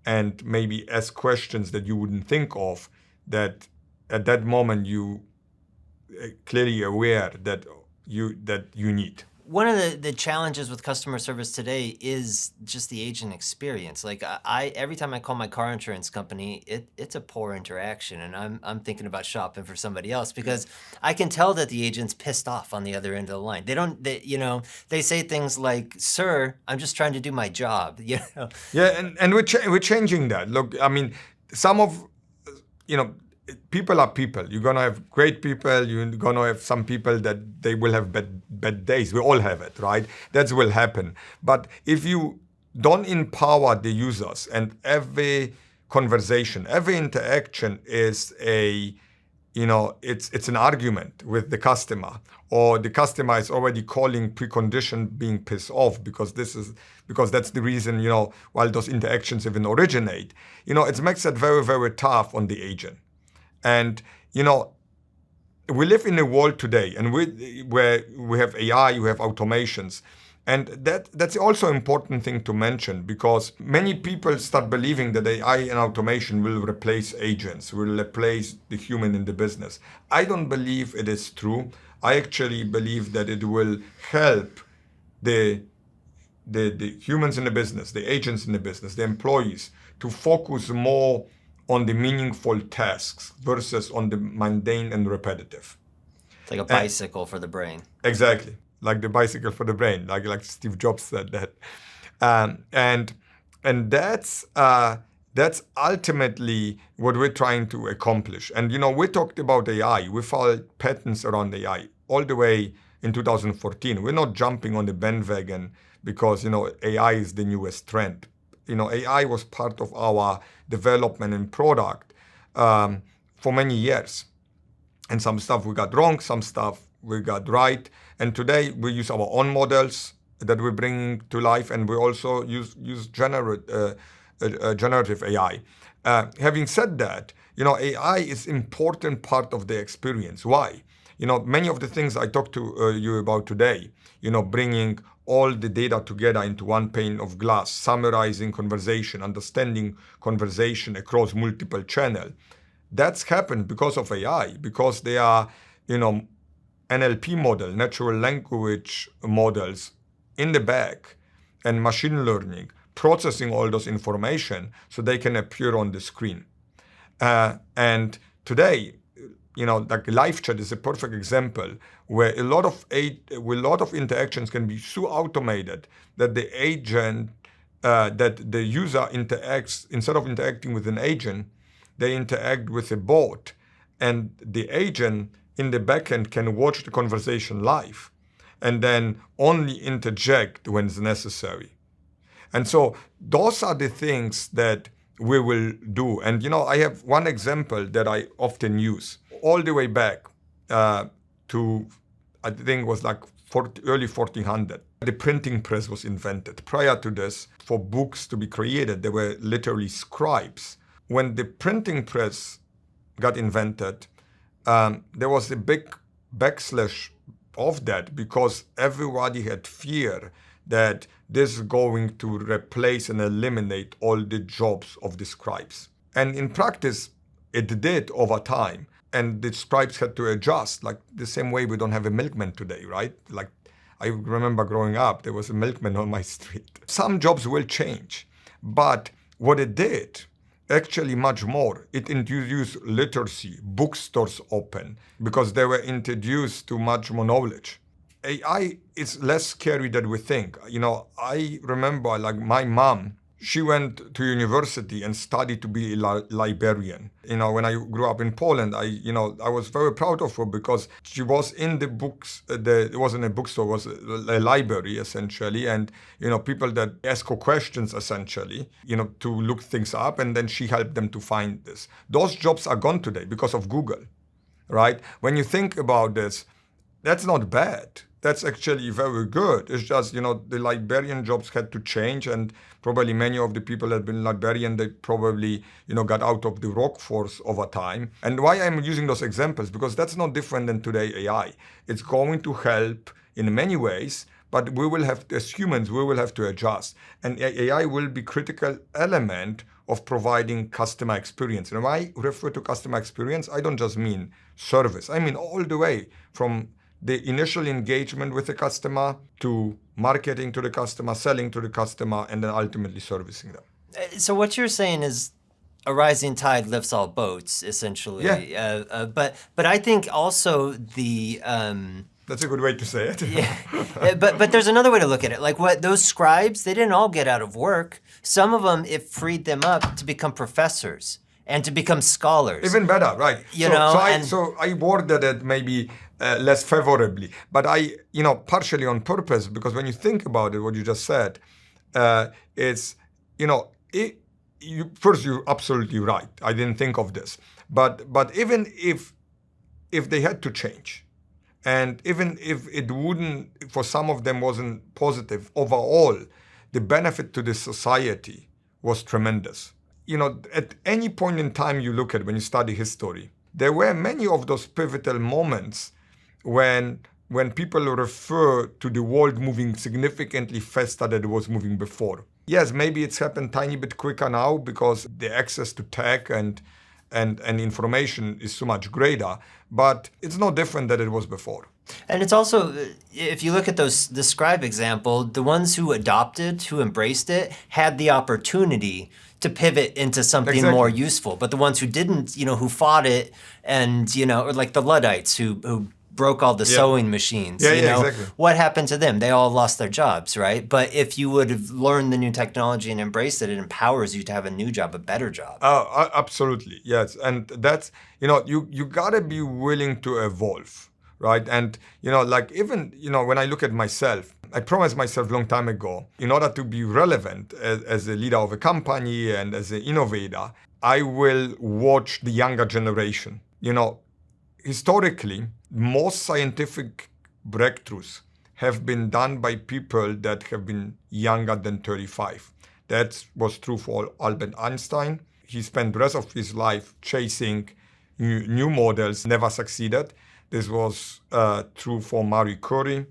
and maybe ask questions that you wouldn't think of, that at that moment you clearly aware that you need. One of the challenges with customer service today is just the agent experience. Like every time I call my car insurance company, it's a poor interaction, and I'm thinking about shopping for somebody else because I can tell that the agent's pissed off on the other end of the line. They say things like, "Sir, I'm just trying to do my job." Yeah, and we're changing that. Look, I mean, some of people are people. You're going to have great people. You're going to have some people that they will have bad days. We all have it, right? That will happen. But if you don't empower the users, and every conversation, every interaction is it's an argument with the customer, or the customer is already calling precondition being pissed off because that's the reason, while those interactions even originate, it makes it very, very tough on the agent. And, we live in a world today where we have AI, we have automations. And that's also an important thing to mention, because many people start believing that AI and automation will replace agents, will replace the human in the business. I don't believe it is true. I actually believe that it will help the humans in the business, the agents in the business, the employees, to focus more on the meaningful tasks versus on the mundane and repetitive. It's like a bicycle for the brain. Exactly, like the bicycle for the brain, like Steve Jobs said that, and that's ultimately what we're trying to accomplish. And we talked about AI. We filed patents around AI all the way in 2014. We're not jumping on the bandwagon because AI is the newest trend. AI was part of our development and product for many years. And some stuff we got wrong, some stuff we got right. And today we use our own models that we're bringing to life, and we also use generative AI. Having said that, AI is important part of the experience. Why? Many of the things I talked to you about today, bringing all the data together into one pane of glass, summarizing conversation, understanding conversation across multiple channels. That's happened because of AI, because they are, NLP model, natural language models in the back, and machine learning, processing all those information so they can appear on the screen. And today, like live chat is a perfect example where a lot of interactions can be so automated that the agent, that the user interacts, instead of interacting with an agent, they interact with a bot, and the agent in the backend can watch the conversation live and then only interject when it's necessary. And so those are the things that we will do. And I have one example that I often use. All the way back to, I think it was like early 1400, the printing press was invented. Prior to this, for books to be created, there were literally scribes. When the printing press got invented, there was a big backslash of that because everybody had fear that this is going to replace and eliminate all the jobs of the scribes. And in practice, it did over time. And the scribes had to adjust, like the same way we don't have a milkman today, right? Like I remember growing up, there was a milkman on my street. Some jobs will change, but what it did, actually much more, it introduced literacy, bookstores open, because they were introduced to much more knowledge. AI is less scary than we think. I remember like my mom, she went to university and studied to be a librarian. When I grew up in Poland, I was very proud of her because she was in the books. It wasn't a bookstore, it was a library essentially, and people that ask her questions essentially, to look things up, and then she helped them to find this. Those jobs are gone today because of Google, right? When you think about this, that's not bad. That's actually very good. It's just, the librarian jobs had to change, and probably many of the people that have been librarian, they probably, got out of the workforce over time. And why I'm using those examples, because that's not different than today AI. It's going to help in many ways, but we will have, as humans, we will have to adjust. And AI will be critical element of providing customer experience. And when I refer to customer experience, I don't just mean service. I mean all the way from the initial engagement with the customer to marketing to the customer, selling to the customer, and then ultimately servicing them. So what you're saying is a rising tide lifts all boats, essentially. Yeah. But I think also the... That's a good way to say it. Yeah. But there's another way to look at it. Like those scribes, they didn't all get out of work. Some of them, it freed them up to become professors and to become scholars. Even better, right? So I worded it maybe less favorably, but partially on purpose, because when you think about it, what you just said, it's, first, you're absolutely right. I didn't think of this, but even if they had to change, and even if it wouldn't, for some of them wasn't positive, overall, the benefit to the society was tremendous. At any point in time you look at when you study history, there were many of those pivotal moments when people refer to the world moving significantly faster than it was moving before. Yes, maybe it's happened tiny bit quicker now because the access to tech and information is so much greater, but it's no different than it was before. And it's also, if you look at the scribe example, the ones who adopted, who embraced it, had the opportunity to pivot into something more useful. But the ones who didn't, who fought it, and, or like the Luddites who broke all the sewing machines, exactly. What happened to them? They all lost their jobs, right? But if you would have learned the new technology and embraced it, it empowers you to have a new job, a better job. Absolutely, yes. And that's, you gotta be willing to evolve, right? And, even, when I look at myself, I promised myself a long time ago, in order to be relevant as a leader of a company and as an innovator, I will watch the younger generation. historically, most scientific breakthroughs have been done by people that have been younger than 35. That was true for Albert Einstein. He spent the rest of his life chasing new models, never succeeded. This was true for Marie Curie,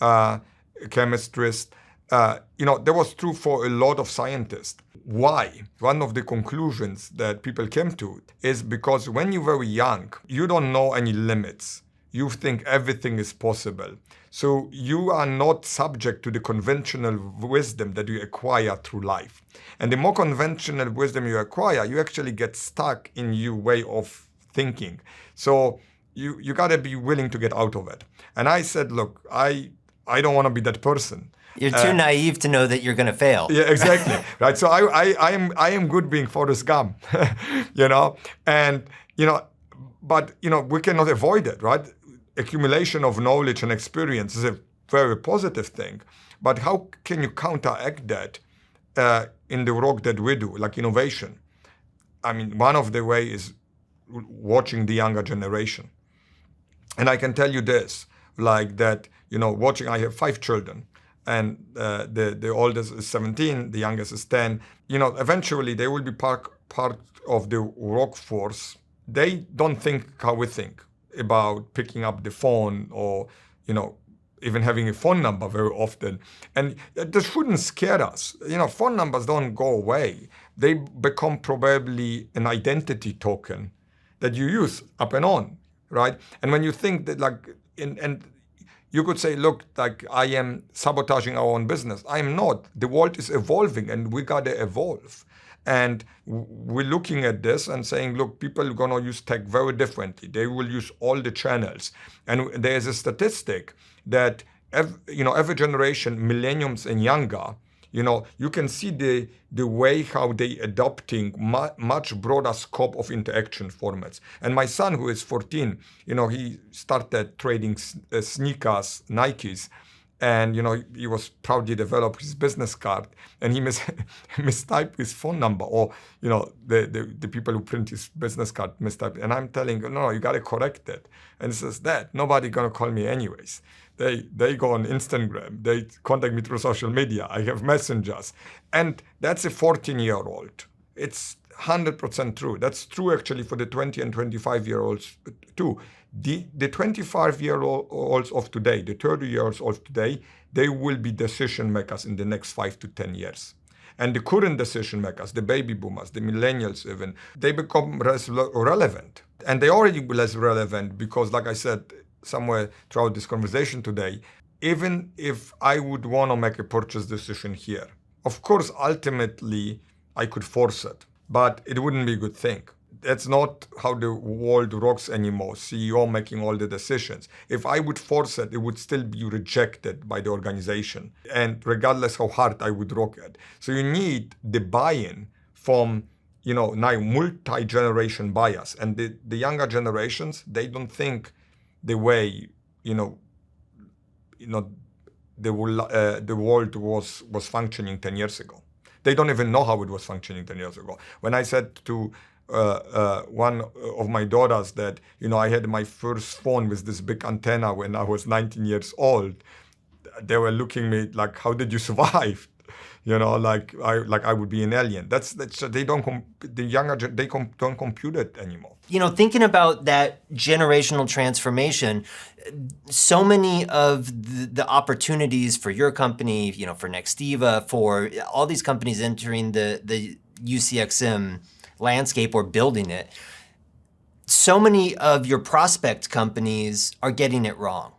chemistrist. That was true for a lot of scientists. Why? One of the conclusions that people came to is because when you're very young, you don't know any limits. You think everything is possible. So you are not subject to the conventional wisdom that you acquire through life. And the more conventional wisdom you acquire, you actually get stuck in your way of thinking. So you got to be willing to get out of it. And I said, look, I don't want to be that person. You're too naive to know that you're going to fail. Yeah, exactly. Right. So I am good being Forrest Gump, but we cannot avoid it, right? Accumulation of knowledge and experience is a very positive thing, but how can you counteract that in the work that we do, like innovation? I mean, one of the ways is watching the younger generation. And I can tell you this, like that, watching, I have 5 children. And the oldest is 17, the youngest is 10. Eventually they will be part of the workforce. They don't think how we think about picking up the phone or, even having a phone number very often. And this shouldn't scare us. Phone numbers don't go away. They become probably an identity token that you use up and on, right? And when you think that and you could say, look, like I am sabotaging our own business. I am not. The world is evolving and we got to evolve. And we're looking at this and saying, look, people are going to use tech very differently. They will use all the channels. And there's a statistic that, every generation, millennials and younger, you can see the way how they adopting much broader scope of interaction formats. And my son, who is 14, he started trading sneakers, Nikes, and he was proudly developed his business card, and he mistyped his phone number, or the people who print his business card mistyped. And I'm telling him, no, you got to correct it. And he says, Dad, nobody gonna call me anyways. They go on Instagram, they contact me through social media, I have messengers. And that's a 14-year-old. It's 100% true. That's true actually for the 20 and 25-year-olds too. The 25-year-olds of today, the 30-year-olds of today, they will be decision makers in the next 5 to 10 years. And the current decision makers, the baby boomers, the millennials even, they become less relevant. And they already less relevant because, like I said, somewhere throughout this conversation today, even if I would want to make a purchase decision here, of course, ultimately, I could force it, but it wouldn't be a good thing. That's not how the world works anymore, CEO making all the decisions. If I would force it, it would still be rejected by the organization, and regardless how hard I would work it. So you need the buy-in from, now multi-generation bias. And the younger generations, they don't think the way, the world was functioning 10 years ago. They don't even know how it was functioning 10 years ago. When I said to one of my daughters that, I had my first phone with this big antenna when I was 19 years old, they were looking at me like, how did you survive? Like I would be an alien. They don't don't compute it anymore. Thinking about that generational transformation, so many of the opportunities for your company, for Nextiva, for all these companies entering the UCXM landscape or building it, so many of your prospect companies are getting it wrong.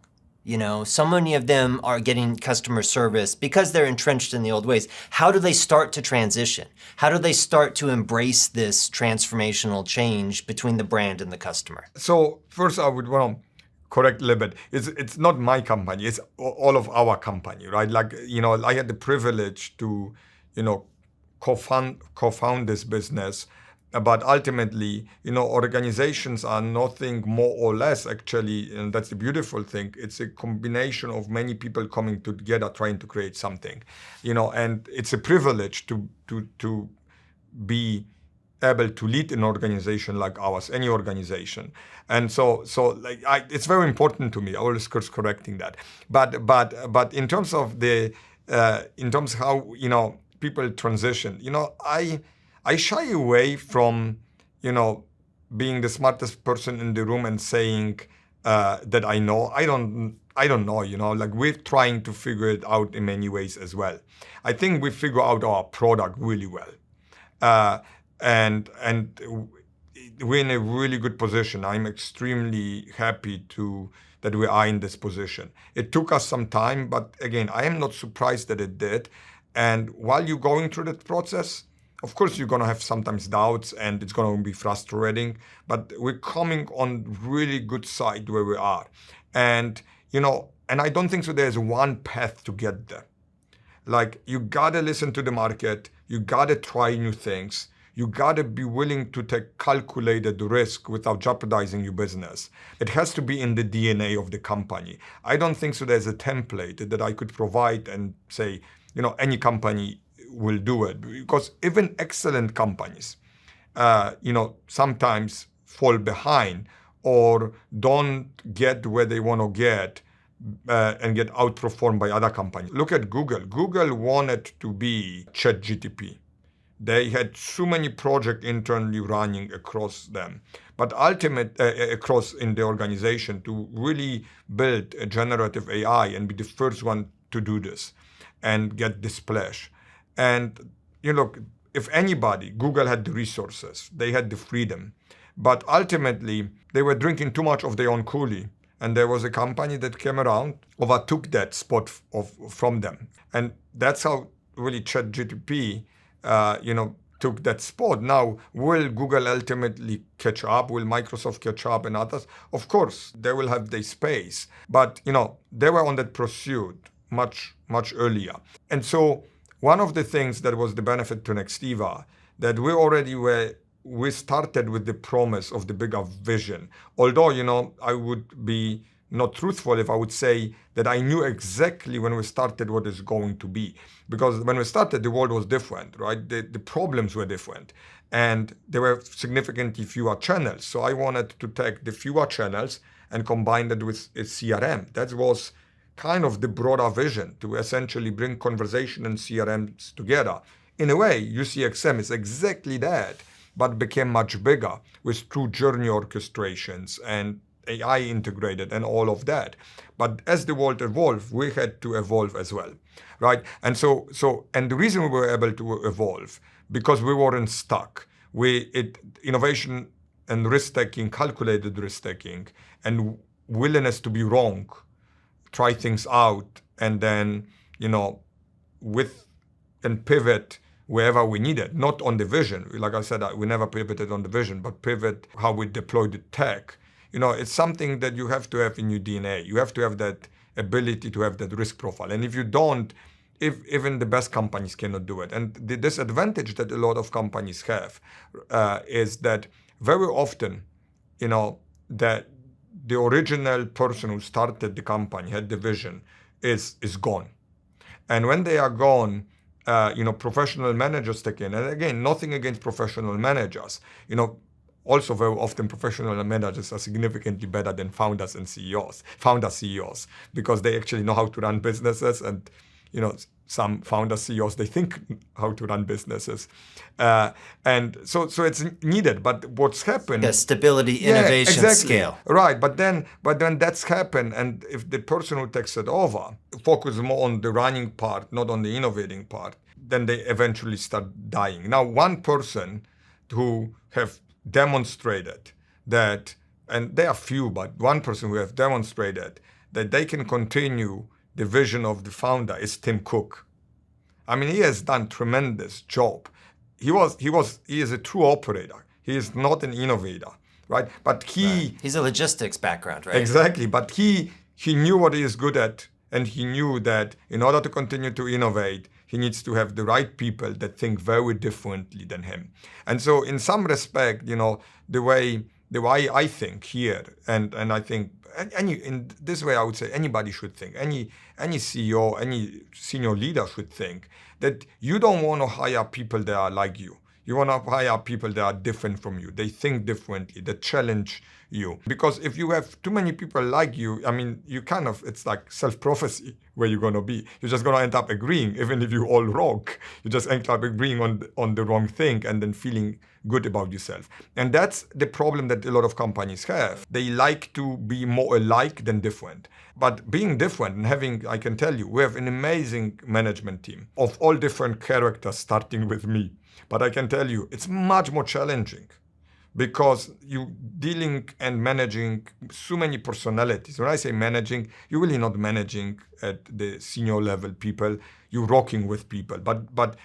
So many of them are getting customer service because they're entrenched in the old ways. How do they start to transition? How do they start to embrace this transformational change between the brand and the customer? So first I would want to correct a little bit. It's not my company, it's all of our company, right? Like, I had the privilege to, co-found this business. But ultimately, organizations are nothing more or less, actually, and that's the beautiful thing. It's a combination of many people coming together trying to create something, and it's a privilege to be able to lead an organization like ours, any organization. And so it's very important to me. I always course correcting that. But in terms of in terms of how, people transition, I shy away from, being the smartest person in the room and saying that I know. I don't know, like we're trying to figure it out in many ways as well. I think we figure out our product really well. And we're in a really good position. I'm extremely happy that we are in this position. It took us some time, but again, I am not surprised that it did. And while you're going through that process, of course, you're going to have sometimes doubts and it's going to be frustrating, but we're coming on really good side where we are. And, and I don't think so there's one path to get there. Like, you got to listen to the market. You got to try new things. You got to be willing to take calculated risk without jeopardizing your business. It has to be in the DNA of the company. I don't think so there's a template that I could provide and say, any company will do it. Because even excellent companies, sometimes fall behind or don't get where they want to get and get outperformed by other companies. Look at Google. Google wanted to be ChatGPT. They had so many projects internally running across them, but across in the organization to really build a generative AI and be the first one to do this and get this splash. And look, if anybody, Google had the resources, they had the freedom, but ultimately they were drinking too much of their own Kool-Aid. And there was a company that came around, overtook that spot from them. And that's how really ChatGPT took that spot. Now, will Google ultimately catch up? Will Microsoft catch up and others? Of course, they will have their space. But, they were on that pursuit much, much earlier. And so one of the things that was the benefit to Nextiva, that we started with the promise of the bigger vision. Although, I would be not truthful if I would say that I knew exactly when we started what it's going to be. Because when we started, the world was different, right? The problems were different. And there were significantly fewer channels. So I wanted to take the fewer channels and combine that with a CRM. That was kind of the broader vision, to essentially bring conversation and CRMs together. In a way, UCXM is exactly that, but became much bigger with true journey orchestrations and AI integrated and all of that. But as the world evolved, we had to evolve as well, right? And and the reason we were able to evolve, because we weren't stuck. Innovation and risk-taking, calculated risk-taking, and willingness to be wrong, try things out, and then, and pivot wherever we need it, not on the vision. Like I said, we never pivoted on the vision, but pivot how we deploy the tech. It's something that you have to have in your DNA. You have to have that ability to have that risk profile. And if you don't, even the best companies cannot do it. And the disadvantage that a lot of companies have is that very often, that the original person who started the company, had the vision, is gone. And when they are gone, professional managers take in. And again, nothing against professional managers. Also, very often professional managers are significantly better than founders and CEOs, because they actually know how to run businesses. And, some founder CEOs, they think how to run businesses. And so it's needed. But what's happened... Yeah, stability, innovation, exactly. Scale. Right. But then that's happened. And if the person who takes it over focuses more on the running part, not on the innovating part, then they eventually start dying. Now, one person who have demonstrated that, and there are few, but one person who have demonstrated that they can continue the vision of the founder is Tim Cook. I mean, he has done tremendous job. He is a true operator. He is not an innovator, right? But he's a logistics background, right? Exactly. But he knew what he is good at, and he knew that in order to continue to innovate, he needs to have the right people that think very differently than him. And so in some respect, the way I think here, and I think in this way I would say anybody should think, any CEO, any senior leader should think that you don't want to hire people that are like you. You want to hire people that are different from you. They think differently, that challenge you. Because if you have too many people like you, it's like self-prophecy where you're going to be. You're just going to end up agreeing, even if you all wrong. You just end up agreeing on the wrong thing and then feeling good about yourself. And that's the problem that a lot of companies have. They like to be more alike than different. But being different and having, I can tell you, we have an amazing management team of all different characters, starting with me. But I can tell you, it's much more challenging because you're dealing and managing so many personalities. When I say managing, you're really not managing at the senior level people. You're rocking with people, but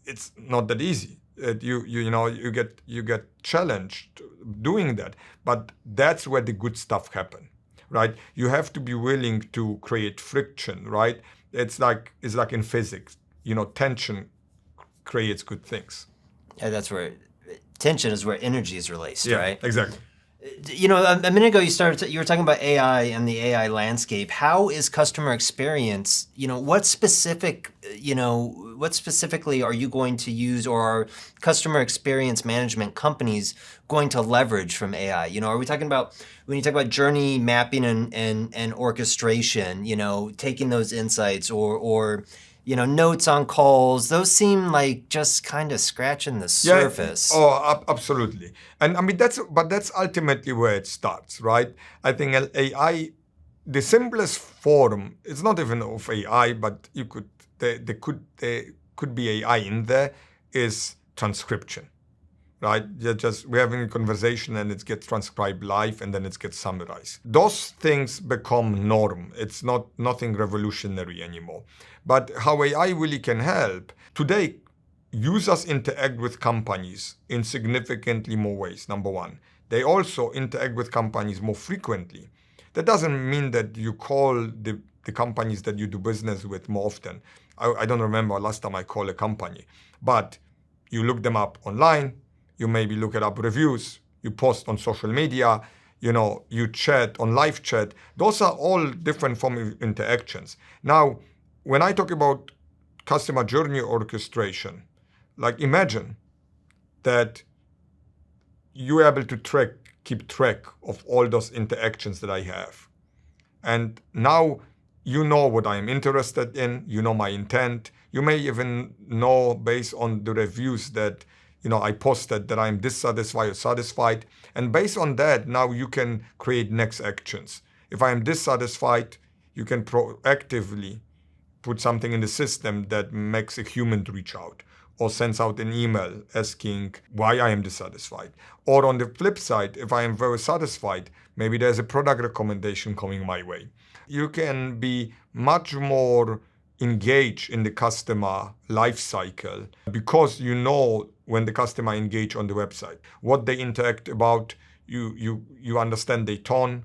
it's not that easy. You get challenged doing that. But that's where the good stuff happens, right? You have to be willing to create friction, right? It's like in physics, tension creates good things. Yeah, that's where tension is where energy is released, right? Exactly. A minute ago you were talking about AI and the AI landscape. How is customer experience? What specifically are you going to use, or are customer experience management companies going to leverage from AI? Are we talking about, when you talk about journey mapping and orchestration, taking those insights or notes on calls, those seem like just kind of scratching the surface. Absolutely. And that's ultimately where it starts, right? I think AI, the simplest form, it's not even of AI, but there could be AI in there, is transcription, right? We're having a conversation and it gets transcribed live and then it gets summarized. Those things become norm. It's nothing revolutionary anymore. But how AI really can help, today, users interact with companies in significantly more ways, number one. They also interact with companies more frequently. That doesn't mean that you call the companies that you do business with more often. I don't remember last time I called a company. But you look them up online, you maybe look at up reviews, you post on social media, you chat on live chat. Those are all different forms of interactions. Now, when I talk about customer journey orchestration, like imagine that you're able to keep track of all those interactions that I have. And now you know what I'm interested in, you know my intent. You may even know based on the reviews that I posted that I'm dissatisfied or satisfied. And based on that, now you can create next actions. If I am dissatisfied, you can proactively put something in the system that makes a human reach out or sends out an email asking why I am dissatisfied. Or on the flip side, if I am very satisfied, maybe there's a product recommendation coming my way. You can be much more engaged in the customer life cycle because you know when the customer engage on the website, what they interact about, you understand their tone,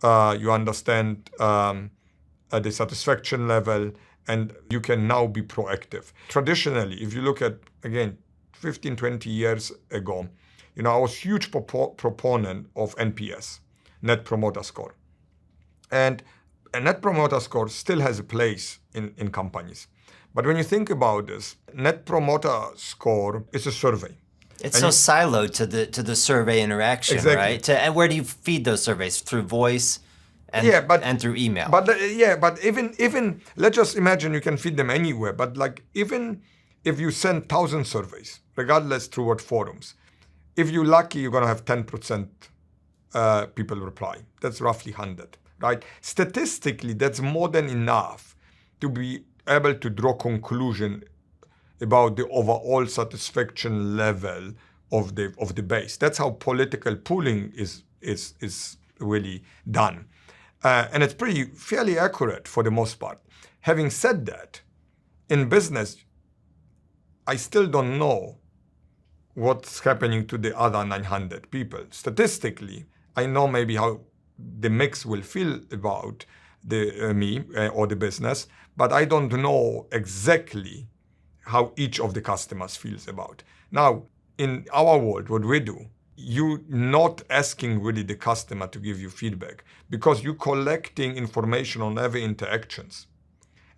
you understand the satisfaction level, and you can now be proactive. Traditionally, if you look at, again, 15, 20 years ago, I was a huge proponent of NPS, Net Promoter Score. And a Net Promoter Score still has a place in companies. But when you think about this, Net Promoter Score is a survey. It's so siloed to the survey interaction, exactly. Right? And where do you feed those surveys? Through voice? And through email. But even let's just imagine you can feed them anywhere. But like even if you send 1,000 surveys, regardless through what forums, if you're lucky, you're gonna have 10% people reply. That's roughly 100, right? Statistically, that's more than enough to be able to draw conclusion about the overall satisfaction level of the base. That's how political polling is really done. And it's fairly accurate for the most part. Having said that, in business, I still don't know what's happening to the other 900 people. Statistically, I know maybe how the mix will feel about me or the business, but I don't know exactly how each of the customers feels about. Now, in our world, what we do, you're not asking really the customer to give you feedback because you're collecting information on every interactions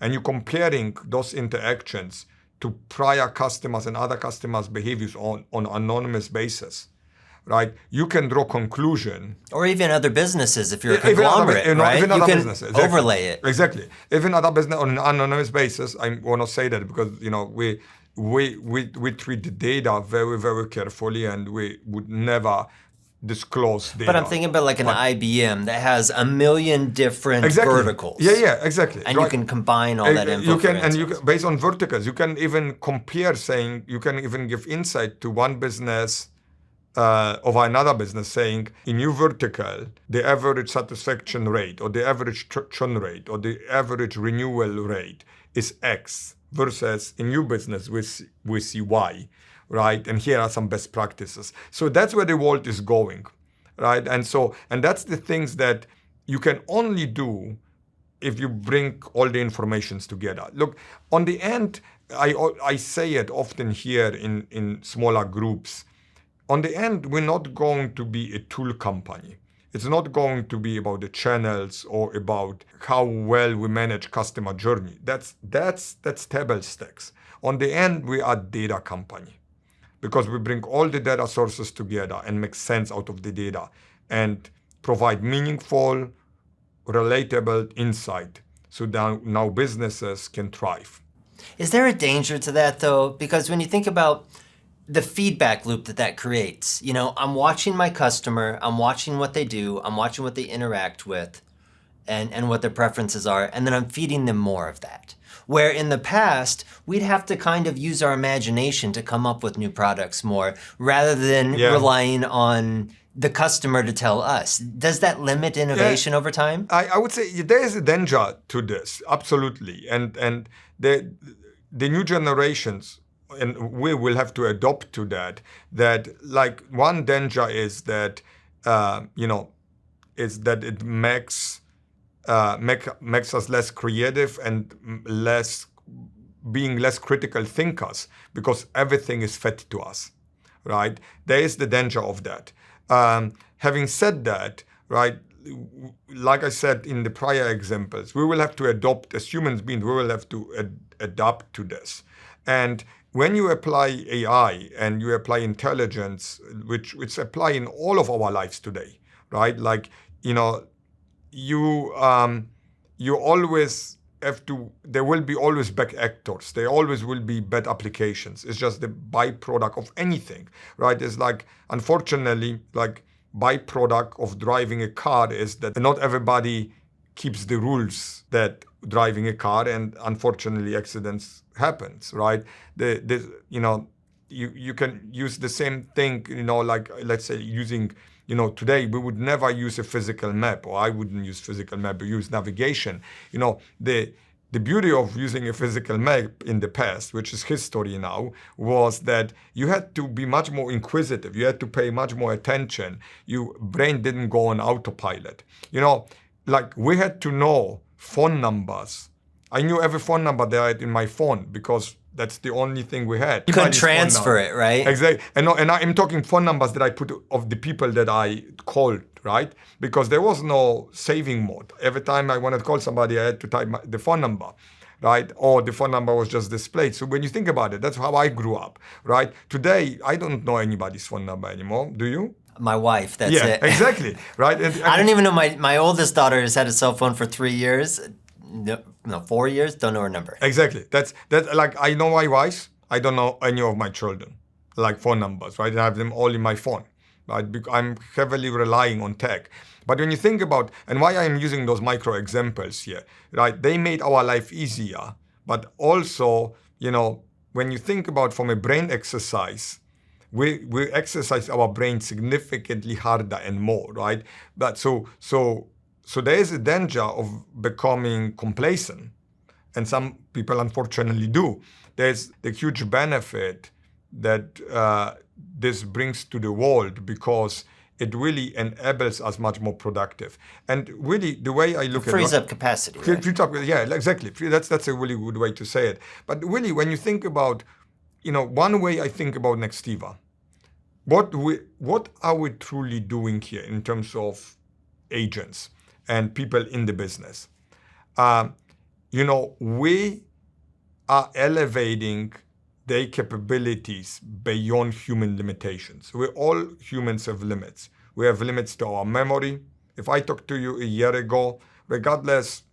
and you're comparing those interactions to prior customers and other customers' behaviors on anonymous basis, right? You can draw conclusion. Or even other businesses, if you're a Even conglomerate, right? Even you other can businesses, exactly. overlay it. Exactly. Even other business on an anonymous basis, I want to say that because, we treat the data very, very carefully, and we would never disclose data. But I'm thinking about like an IBM that has a million different verticals. Yeah, exactly. And you can combine all that info. You can, based on verticals, you can even compare, saying you can even give insight to one business of another business, saying in your vertical, the average satisfaction rate or the average churn rate or the average renewal rate is X, versus in your business we see Y, right? And here are some best practices. So that's where the world is going, right? And that's the things that you can only do if you bring all the informations together. Look, on the end, I say it often here in smaller groups. On the end, we're not going to be a tool company. It's not going to be about the channels or about how well we manage customer journey. That's table stakes. On the end, we are a data company because we bring all the data sources together and make sense out of the data and provide meaningful, relatable insight so that now businesses can thrive. Is there a danger to that though? Because when you think about the feedback loop that creates, I'm watching my customer, I'm watching what they do, I'm watching what they interact with and what their preferences are, and then I'm feeding them more of that. Where in the past, we'd have to kind of use our imagination to come up with new products more rather than relying on the customer to tell us. Does that limit innovation over time? I would say there is a danger to this, absolutely. And the new generations, and we will have to adopt to that like one danger is that, is that it makes us less creative and being less critical thinkers because everything is fed to us, right? There is the danger of that. Having said that, right, like I said in the prior examples, we will have to adopt as humans beings, we will have to adapt to this. And when you apply AI and you apply intelligence, which apply in all of our lives today, right? Like, you always have to, there will be always bad actors. There always will be bad applications. It's just the byproduct of anything, right? It's like, unfortunately, like byproduct of driving a car is that not everybody keeps the rules that driving a car, and unfortunately accidents happens, right? You can use the same thing, like let's say using, today we would never use a physical map, or I wouldn't use physical map, but use navigation. The beauty of using a physical map in the past, which is history now, was that you had to be much more inquisitive. You had to pay much more attention. Your brain didn't go on autopilot. Like we had to know phone numbers. I knew every phone number that I had in my phone because that's the only thing we had. You couldn't transfer it, right? Exactly. And I'm talking phone numbers that I put of the people that I called, right? Because there was no saving mode. Every time I wanted to call somebody, I had to type the phone number, right? Or the phone number was just displayed. So when you think about it, that's how I grew up, right? Today, I don't know anybody's phone number anymore. Do you? My wife, that's it. Yeah, exactly, right? I don't even know, my oldest daughter has had a cell phone for 3 years. No, 4 years, don't know her number. Exactly. That's like, I know my wife, I don't know any of my children, like phone numbers, right? I have them all in my phone, right? I'm heavily relying on tech. But when you think about, and why I'm using those micro examples here, right? They made our life easier, but also, when you think about from a brain exercise, we exercise our brain significantly harder and more, right? But so there is a danger of becoming complacent, and some people unfortunately do. There's the huge benefit that this brings to the world because it really enables us much more productive. And really, the way I look at it, frees up capacity. Right? Yeah, exactly. That's a really good way to say it. But really, when you think about, one way I think about Nextiva, what are we truly doing here in terms of agents and people in the business? We are elevating their capabilities beyond human limitations. We all humans have limits. We have limits to our memory. If I talked to you a year ago, regardless,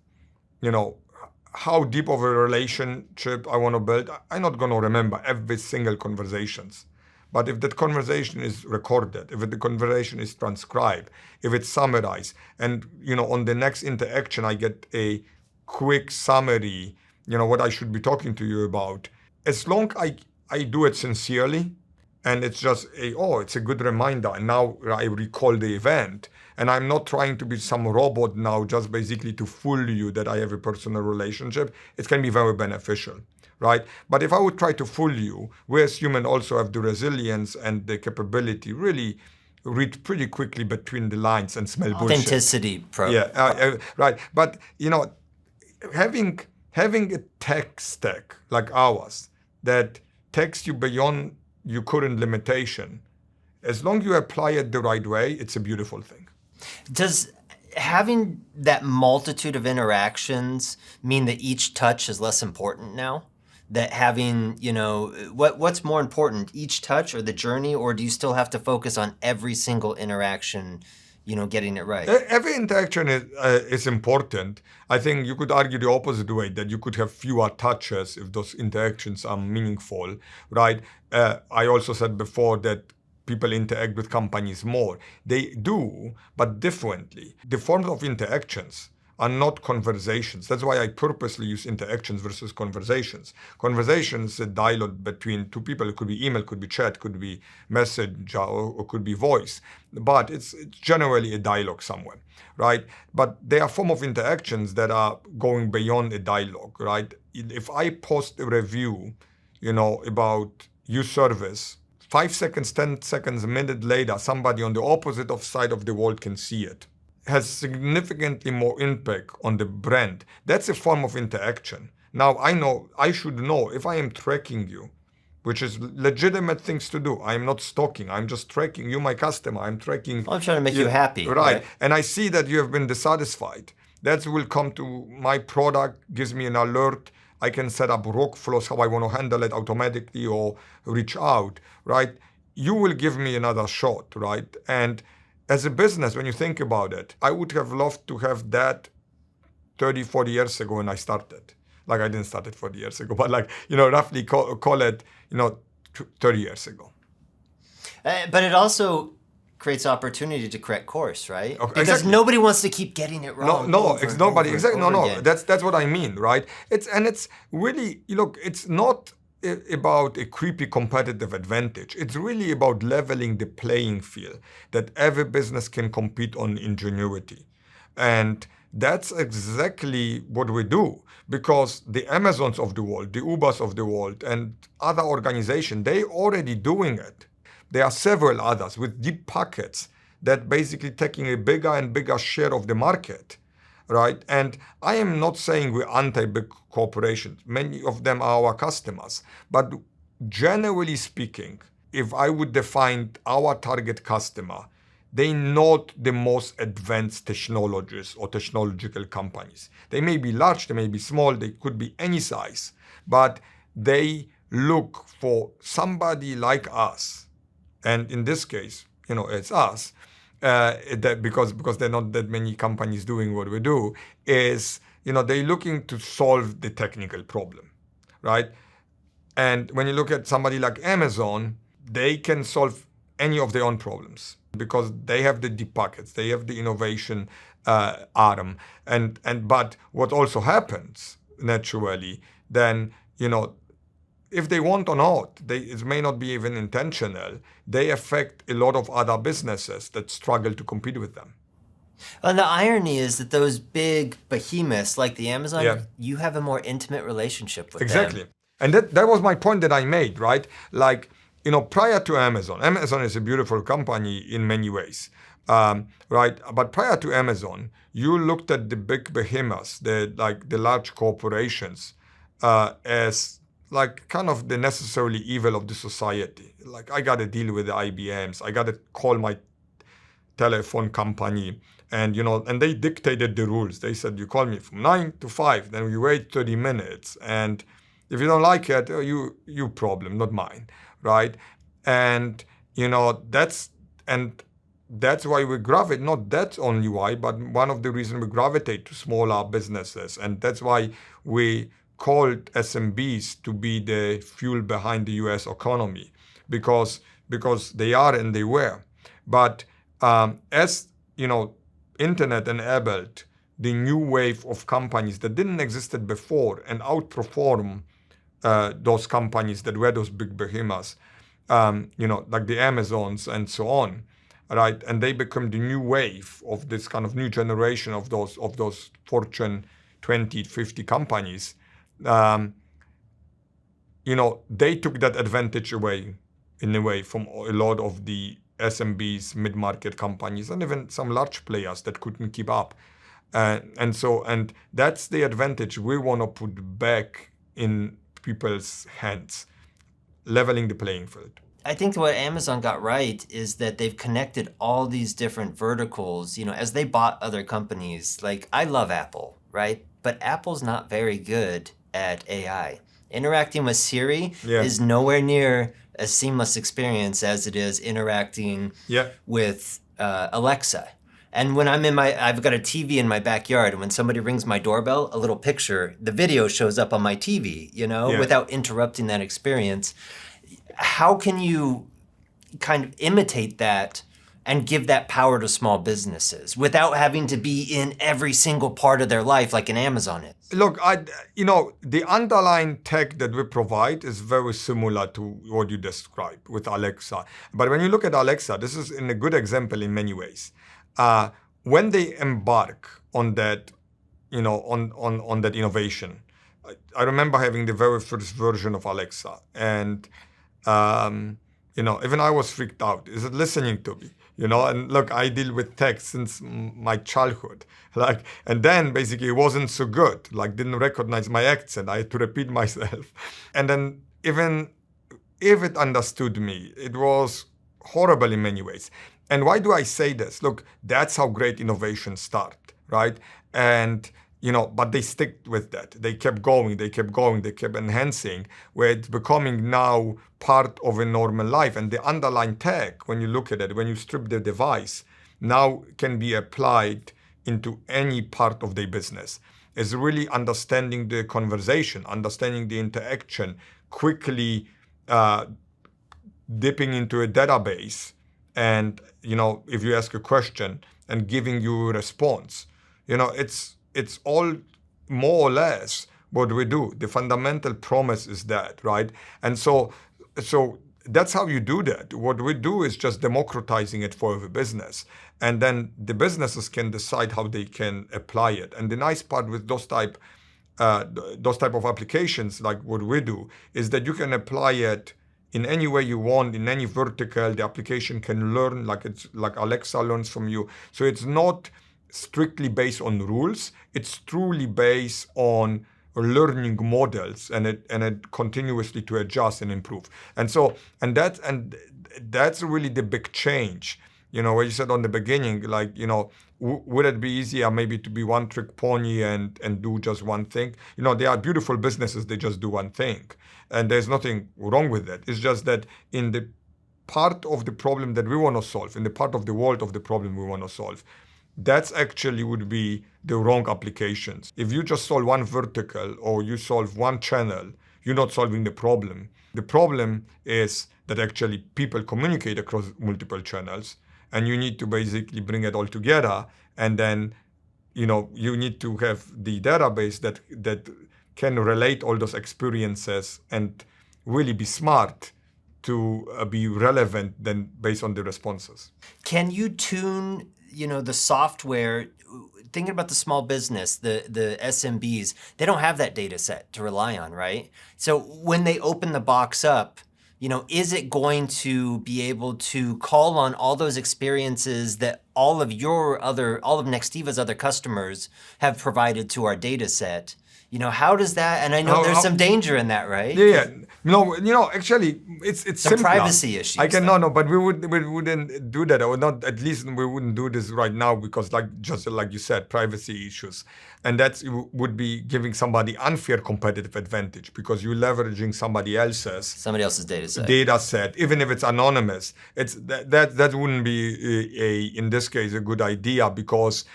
how deep of a relationship I want to build, I'm not going to remember every single conversations. But if that conversation is recorded, if the conversation is transcribed, if it's summarized, and on the next interaction I get a quick summary, what I should be talking to you about, as long I do it sincerely, and it's just it's a good reminder, and now I recall the event, and I'm not trying to be some robot now just basically to fool you that I have a personal relationship, it can be very beneficial, right? But if I would try to fool you, we as humans also have the resilience and the capability really read pretty quickly between the lines and smell bullshit. Authenticity. Right. But, having a tech stack like ours that takes you beyond your current limitation, as long as you apply it the right way, it's a beautiful thing. Does having that multitude of interactions mean that each touch is less important now? That having, what's more important, each touch or the journey, or do you still have to focus on every single interaction, getting it right? Every interaction is important. I think you could argue the opposite way, that you could have fewer touches if those interactions are meaningful, right? I also said before that people interact with companies more. They do, but differently. The forms of interactions are not conversations. That's why I purposely use interactions versus conversations. Conversations is a dialogue between two people. It could be email, could be chat, could be message, or could be voice. But it's generally a dialogue somewhere, right? But there are forms of interactions that are going beyond a dialogue, right? If I post a review, about your service, 5 seconds, 10 seconds, a minute later, somebody on the opposite side of the world can see it. Has significantly more impact on the brand. That's a form of interaction. Now I should know if I am tracking you, which is legitimate things to do. I'm not stalking. I'm just tracking you, my customer. I'm tracking. I'm trying to make you happy. Right. And I see that you have been dissatisfied. That will come to my product, gives me an alert. I can set up workflows, how I want to handle it automatically or reach out, right? You will give me another shot, right? And as a business, when you think about it, I would have loved to have that 30, 40 years ago when I started. Like I didn't start it 40 years ago, but roughly call it, 30 years ago. But it also creates opportunity to correct course, right? Okay, because exactly. Nobody wants to keep getting it wrong. It's nobody. Exactly. No. Again. That's what I mean, right? It's really, it's not about a creepy competitive advantage. It's really about leveling the playing field that every business can compete on ingenuity. And that's exactly what we do, because the Amazons of the world, the Ubers of the world, and other organizations, they already doing it. There are several others with deep pockets that basically taking a bigger and bigger share of the market, right? And I am not saying we're anti-big corporations. Many of them are our customers. But generally speaking, if I would define our target customer, they're not the most advanced technologists or technological companies. They may be large, they may be small, they could be any size, but they look for somebody like us. And in this case, it's us, that because there are not that many companies doing what we do, is, they're looking to solve the technical problem, right? And when you look at somebody like Amazon, they can solve any of their own problems because they have the deep pockets, they have the innovation arm. But what also happens naturally, then, if they want or not, it may not be even intentional, they affect a lot of other businesses that struggle to compete with them. And the irony is that those big behemoths like the Amazon, you have a more intimate relationship with them. Exactly. And that was my point that I made, right? Prior to Amazon is a beautiful company in many ways, right? But prior to Amazon, you looked at the big behemoths, the large corporations, as kind of the necessarily evil of the society. I got to deal with the IBMs. I got to call my telephone company, and they dictated the rules. They said, you call me from 9 to 5, then we wait 30 minutes, and If you don't like it, you problem, not mine, right? And that's why we gravitate. Not that's only why, but one of the reasons we gravitate to smaller businesses, and that's why we called SMBs to be the fuel behind the U.S. economy, because they are and they were. But as internet enabled the new wave of companies that didn't existed before and outperform those companies that were those big behemoths, like the Amazons and so on, right? And they become the new wave of this kind of new generation of those Fortune 20, 50 companies. They took that advantage away, in a way, from a lot of the SMBs, mid-market companies, and even some large players that couldn't keep up. And that's the advantage we want to put back in people's hands, leveling the playing field. I think what Amazon got right is that they've connected all these different verticals, as they bought other companies. Like, I love Apple, right? But Apple's not very good at AI. Interacting with Siri is nowhere near a seamless experience as it is interacting with Alexa. And when I've got a TV in my backyard, and when somebody rings my doorbell, a little picture, the video shows up on my TV, without interrupting that experience. How can you kind of imitate that and give that power to small businesses without having to be in every single part of their life like an Amazon is? Look, the underlying tech that we provide is very similar to what you described with Alexa. But when you look at Alexa, this is a good example in many ways. When they embark on that, on that innovation, I remember having the very first version of Alexa, and even I was freaked out. Is it listening to me? And look, I deal with tech since my childhood. And then basically it wasn't so good. Didn't recognize my accent. I had to repeat myself. And then even if it understood me, it was horrible in many ways. And why do I say this? Look, that's how great innovations start, right? And but they stick with that. They kept going, they kept enhancing, where it's becoming now part of a normal life. And the underlying tech, when you look at it, when you strip the device, now can be applied into any part of their business. It's really understanding the conversation, understanding the interaction, quickly dipping into a database, and if you ask a question and giving you a response. It's all more or less what we do. The fundamental promise is that, right? And so that's how you do that. What we do is just democratizing it for every business. And then the businesses can decide how they can apply it. And the nice part with those type of applications, like what we do, is that you can apply it in any way you want, in any vertical. The application can learn, like Alexa learns from you. So it's not strictly based on rules. It's truly based on learning models, and it continuously to adjust and improve. And that's really the big change. What you said on the beginning, would it be easier maybe to be one trick pony and do just one thing? There are beautiful businesses, they just do one thing. And there's nothing wrong with that. It's just that in the part of the problem that we want to solve, in the part of the world of the problem we want to solve, that's actually would be the wrong applications. If you just solve one vertical or you solve one channel, you're not solving the problem. The problem is that actually people communicate across multiple channels, and you need to basically bring it all together. And then, you need to have the database that can relate all those experiences and really be smart to be relevant then based on the responses. Can you tune the software? Thinking about the small business, the SMBs, they don't have that data set to rely on, right? So when they open the box up, is it going to be able to call on all those experiences that all of Nextiva's other customers have provided to our data set? How does that, and I know there's some danger in that, right? Yeah. No, actually, it's a simpler. privacy issue. But we wouldn't do that, or not. At least we wouldn't do this right now because, just like you said, privacy issues, and that would be giving somebody unfair competitive advantage because you're leveraging somebody else's data set, even if it's anonymous. It's that wouldn't be in this case a good idea because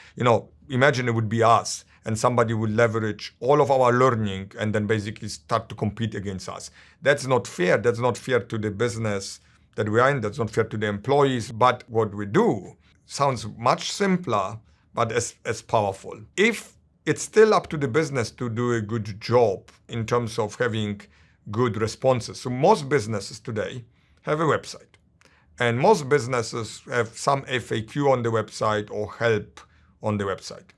imagine it would be us. And somebody would leverage all of our learning and then basically start to compete against us. That's not fair. That's not fair to the business that we are in. That's not fair to the employees. But what we do sounds much simpler, but as powerful. If it's still up to the business to do a good job in terms of having good responses. So most businesses today have a website. And most businesses have some FAQ on the website or help on the website.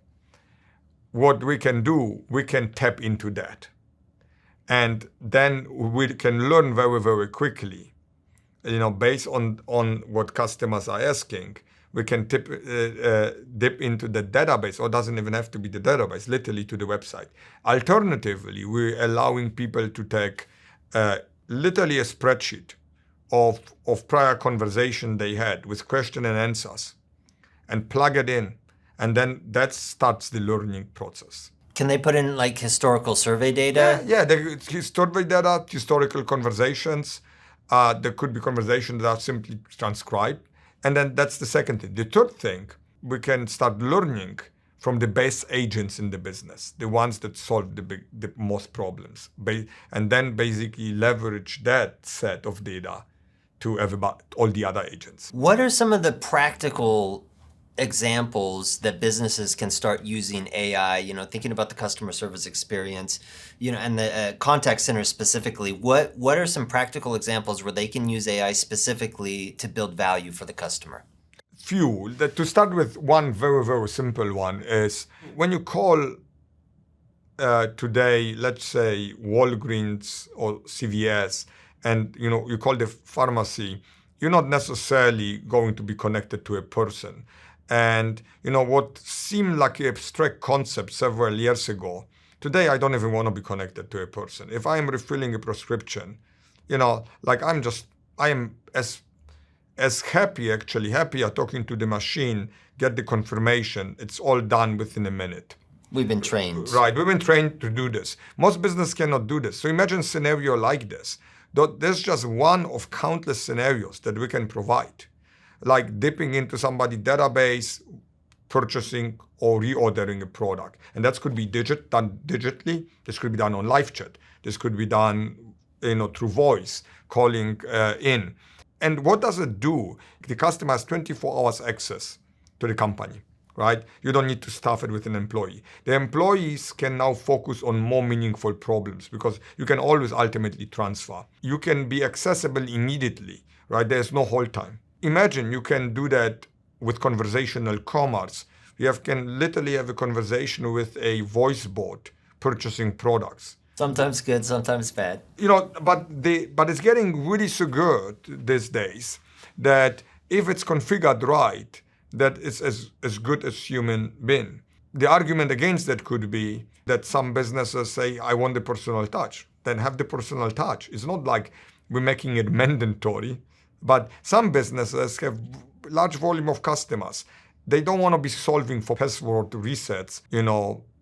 What we can do, we can tap into that. And then we can learn very, very quickly, based on what customers are asking, we can dip into the database, or it doesn't even have to be the database, literally to the website. Alternatively, we're allowing people to take literally a spreadsheet of prior conversation they had with question and answers and plug it in. And then that starts the learning process. Can they put in historical survey data? Yeah, the survey data, historical conversations. There could be conversations that are simply transcribed. And then that's the second thing. The third thing, we can start learning from the best agents in the business, the ones that solve the most problems. And then basically leverage that set of data to all the other agents. What are some of the practical examples that businesses can start using AI, thinking about the customer service experience, and the contact center specifically? What are some practical examples where they can use AI specifically to build value for the customer? Few. To start with, one very, very simple one is when you call today, let's say Walgreens or CVS, and you call the pharmacy, you're not necessarily going to be connected to a person. And what seemed like an abstract concept several years ago, today I don't even want to be connected to a person. If I am refilling a prescription, I am as happier talking to the machine, get the confirmation. It's all done within a minute. We've been trained. Right, we've been trained to do this. Most businesses cannot do this. So imagine a scenario like this. There's just one of countless scenarios that we can provide. Like dipping into somebody's database, purchasing or reordering a product. And that could be done digitally. This could be done on live chat. This could be done through voice, calling in. And what does it do? The customer has 24 hours access to the company, right? You don't need to staff it with an employee. The employees can now focus on more meaningful problems because you can always ultimately transfer. You can be accessible immediately, right? There's no hold time. Imagine you can do that with conversational commerce. You can literally have a conversation with a voice bot purchasing products. Sometimes good, sometimes bad. But it's getting really so good these days that if it's configured right, that it's as good as human being. The argument against that could be that some businesses say, I want the personal touch. Then have the personal touch. It's not like we're making it mandatory. But some businesses have large volume of customers. They don't want to be solving for password resets,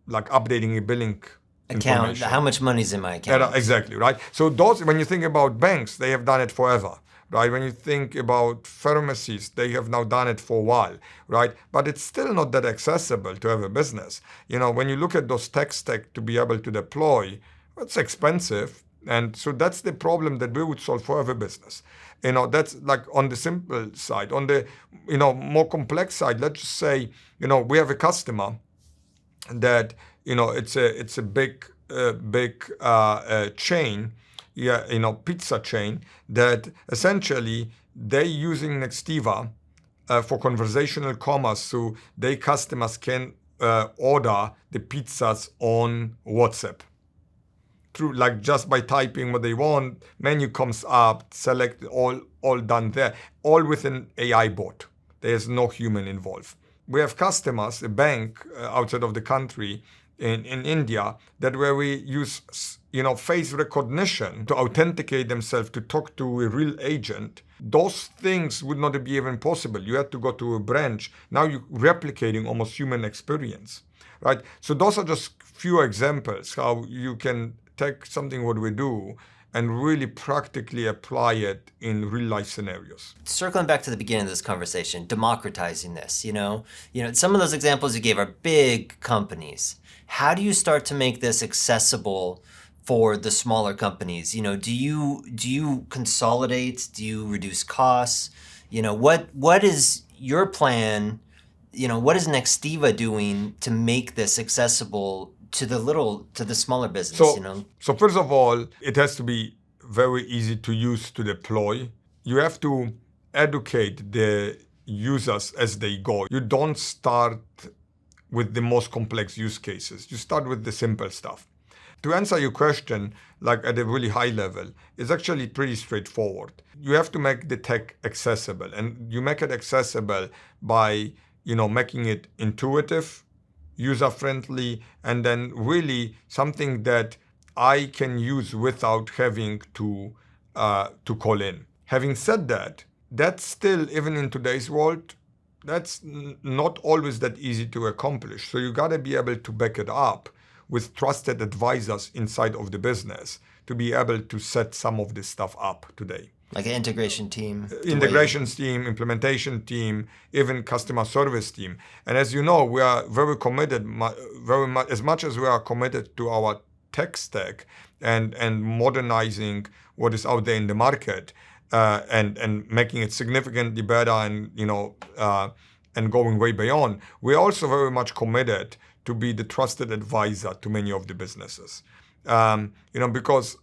like updating a billing account. How much money's in my account? Exactly, right? So when you think about banks, they have done it forever, right? When you think about pharmacies, they have now done it for a while, right? But it's still not that accessible to have a business. When you look at those tech stack to be able to deploy, it's expensive. And so that's the problem that we would solve for every business. That's like on the simple side. On the, more complex side, let's just say, we have a customer that, it's a big chain, pizza chain that essentially they're using Nextiva for conversational commerce, so their customers can order the pizzas on WhatsApp. Through just by typing what they want, menu comes up, select all done there, all with an AI bot. There's no human involved. We have customers, a bank outside of the country, in India, that where we use face recognition to authenticate themselves, to talk to a real agent. Those things would not be even possible. You had to go to a branch. Now you're replicating almost human experience, right? So those are just few examples how you can take something what we do and really practically apply it in real life scenarios. Circling back to the beginning of this conversation, democratizing this, some of those examples you gave are big companies. How do you start to make this accessible for the smaller companies? Do you consolidate? Do you reduce costs? What is your plan? What is Nextiva doing to make this accessible to the smaller business? So first of all, it has to be very easy to use, to deploy. You have to educate the users as they go. You don't start with the most complex use cases. You start with the simple stuff. To answer your question, like at a really high level, it's actually pretty straightforward. You have to make the tech accessible, and you make it accessible by, making it intuitive, user-friendly, and then really something that I can use without having to call in. Having said that, that's still, even in today's world, that's not always that easy to accomplish. So you gotta be able to back it up with trusted advisors inside of the business to be able to set some of this stuff up today. Like an integration team. Integrations team, implementation team, even customer service team. And as you know, we are very committed, very much, as much as we are committed to our tech stack and modernizing what is out there in the market and making it significantly better and going way beyond. We're also very much committed to be the trusted advisor to many of the businesses. Because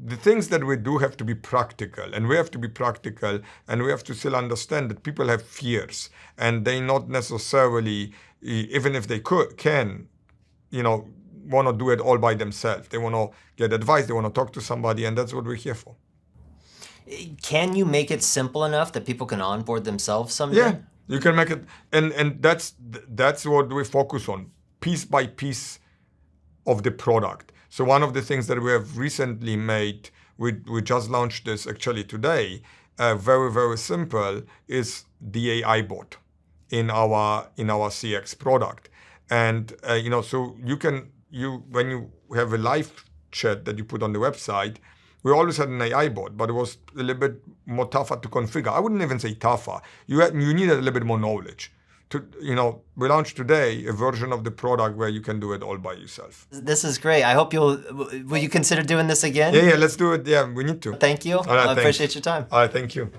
the things that we do have to be practical, and we have to be practical, and we have to still understand that people have fears, and they not necessarily, even if they can, want to do it all by themselves. They want to get advice, they want to talk to somebody, and that's what we're here for. Can you make it simple enough that people can onboard themselves someday? Yeah, you can make it, and that's what we focus on, piece by piece of the product. So one of the things that we have recently made, we just launched this actually today, very, very simple, is the AI bot in our CX product. And so when you have a live chat that you put on the website, we always had an AI bot, but it was a little bit more tougher to configure. I wouldn't even say tougher. You needed a little bit more knowledge. We launched today a version of the product where you can do it all by yourself. This is great. I hope will you consider doing this again? Yeah, let's do it. Yeah, we need to. Thank you. All right, I appreciate your time. All right, thank you.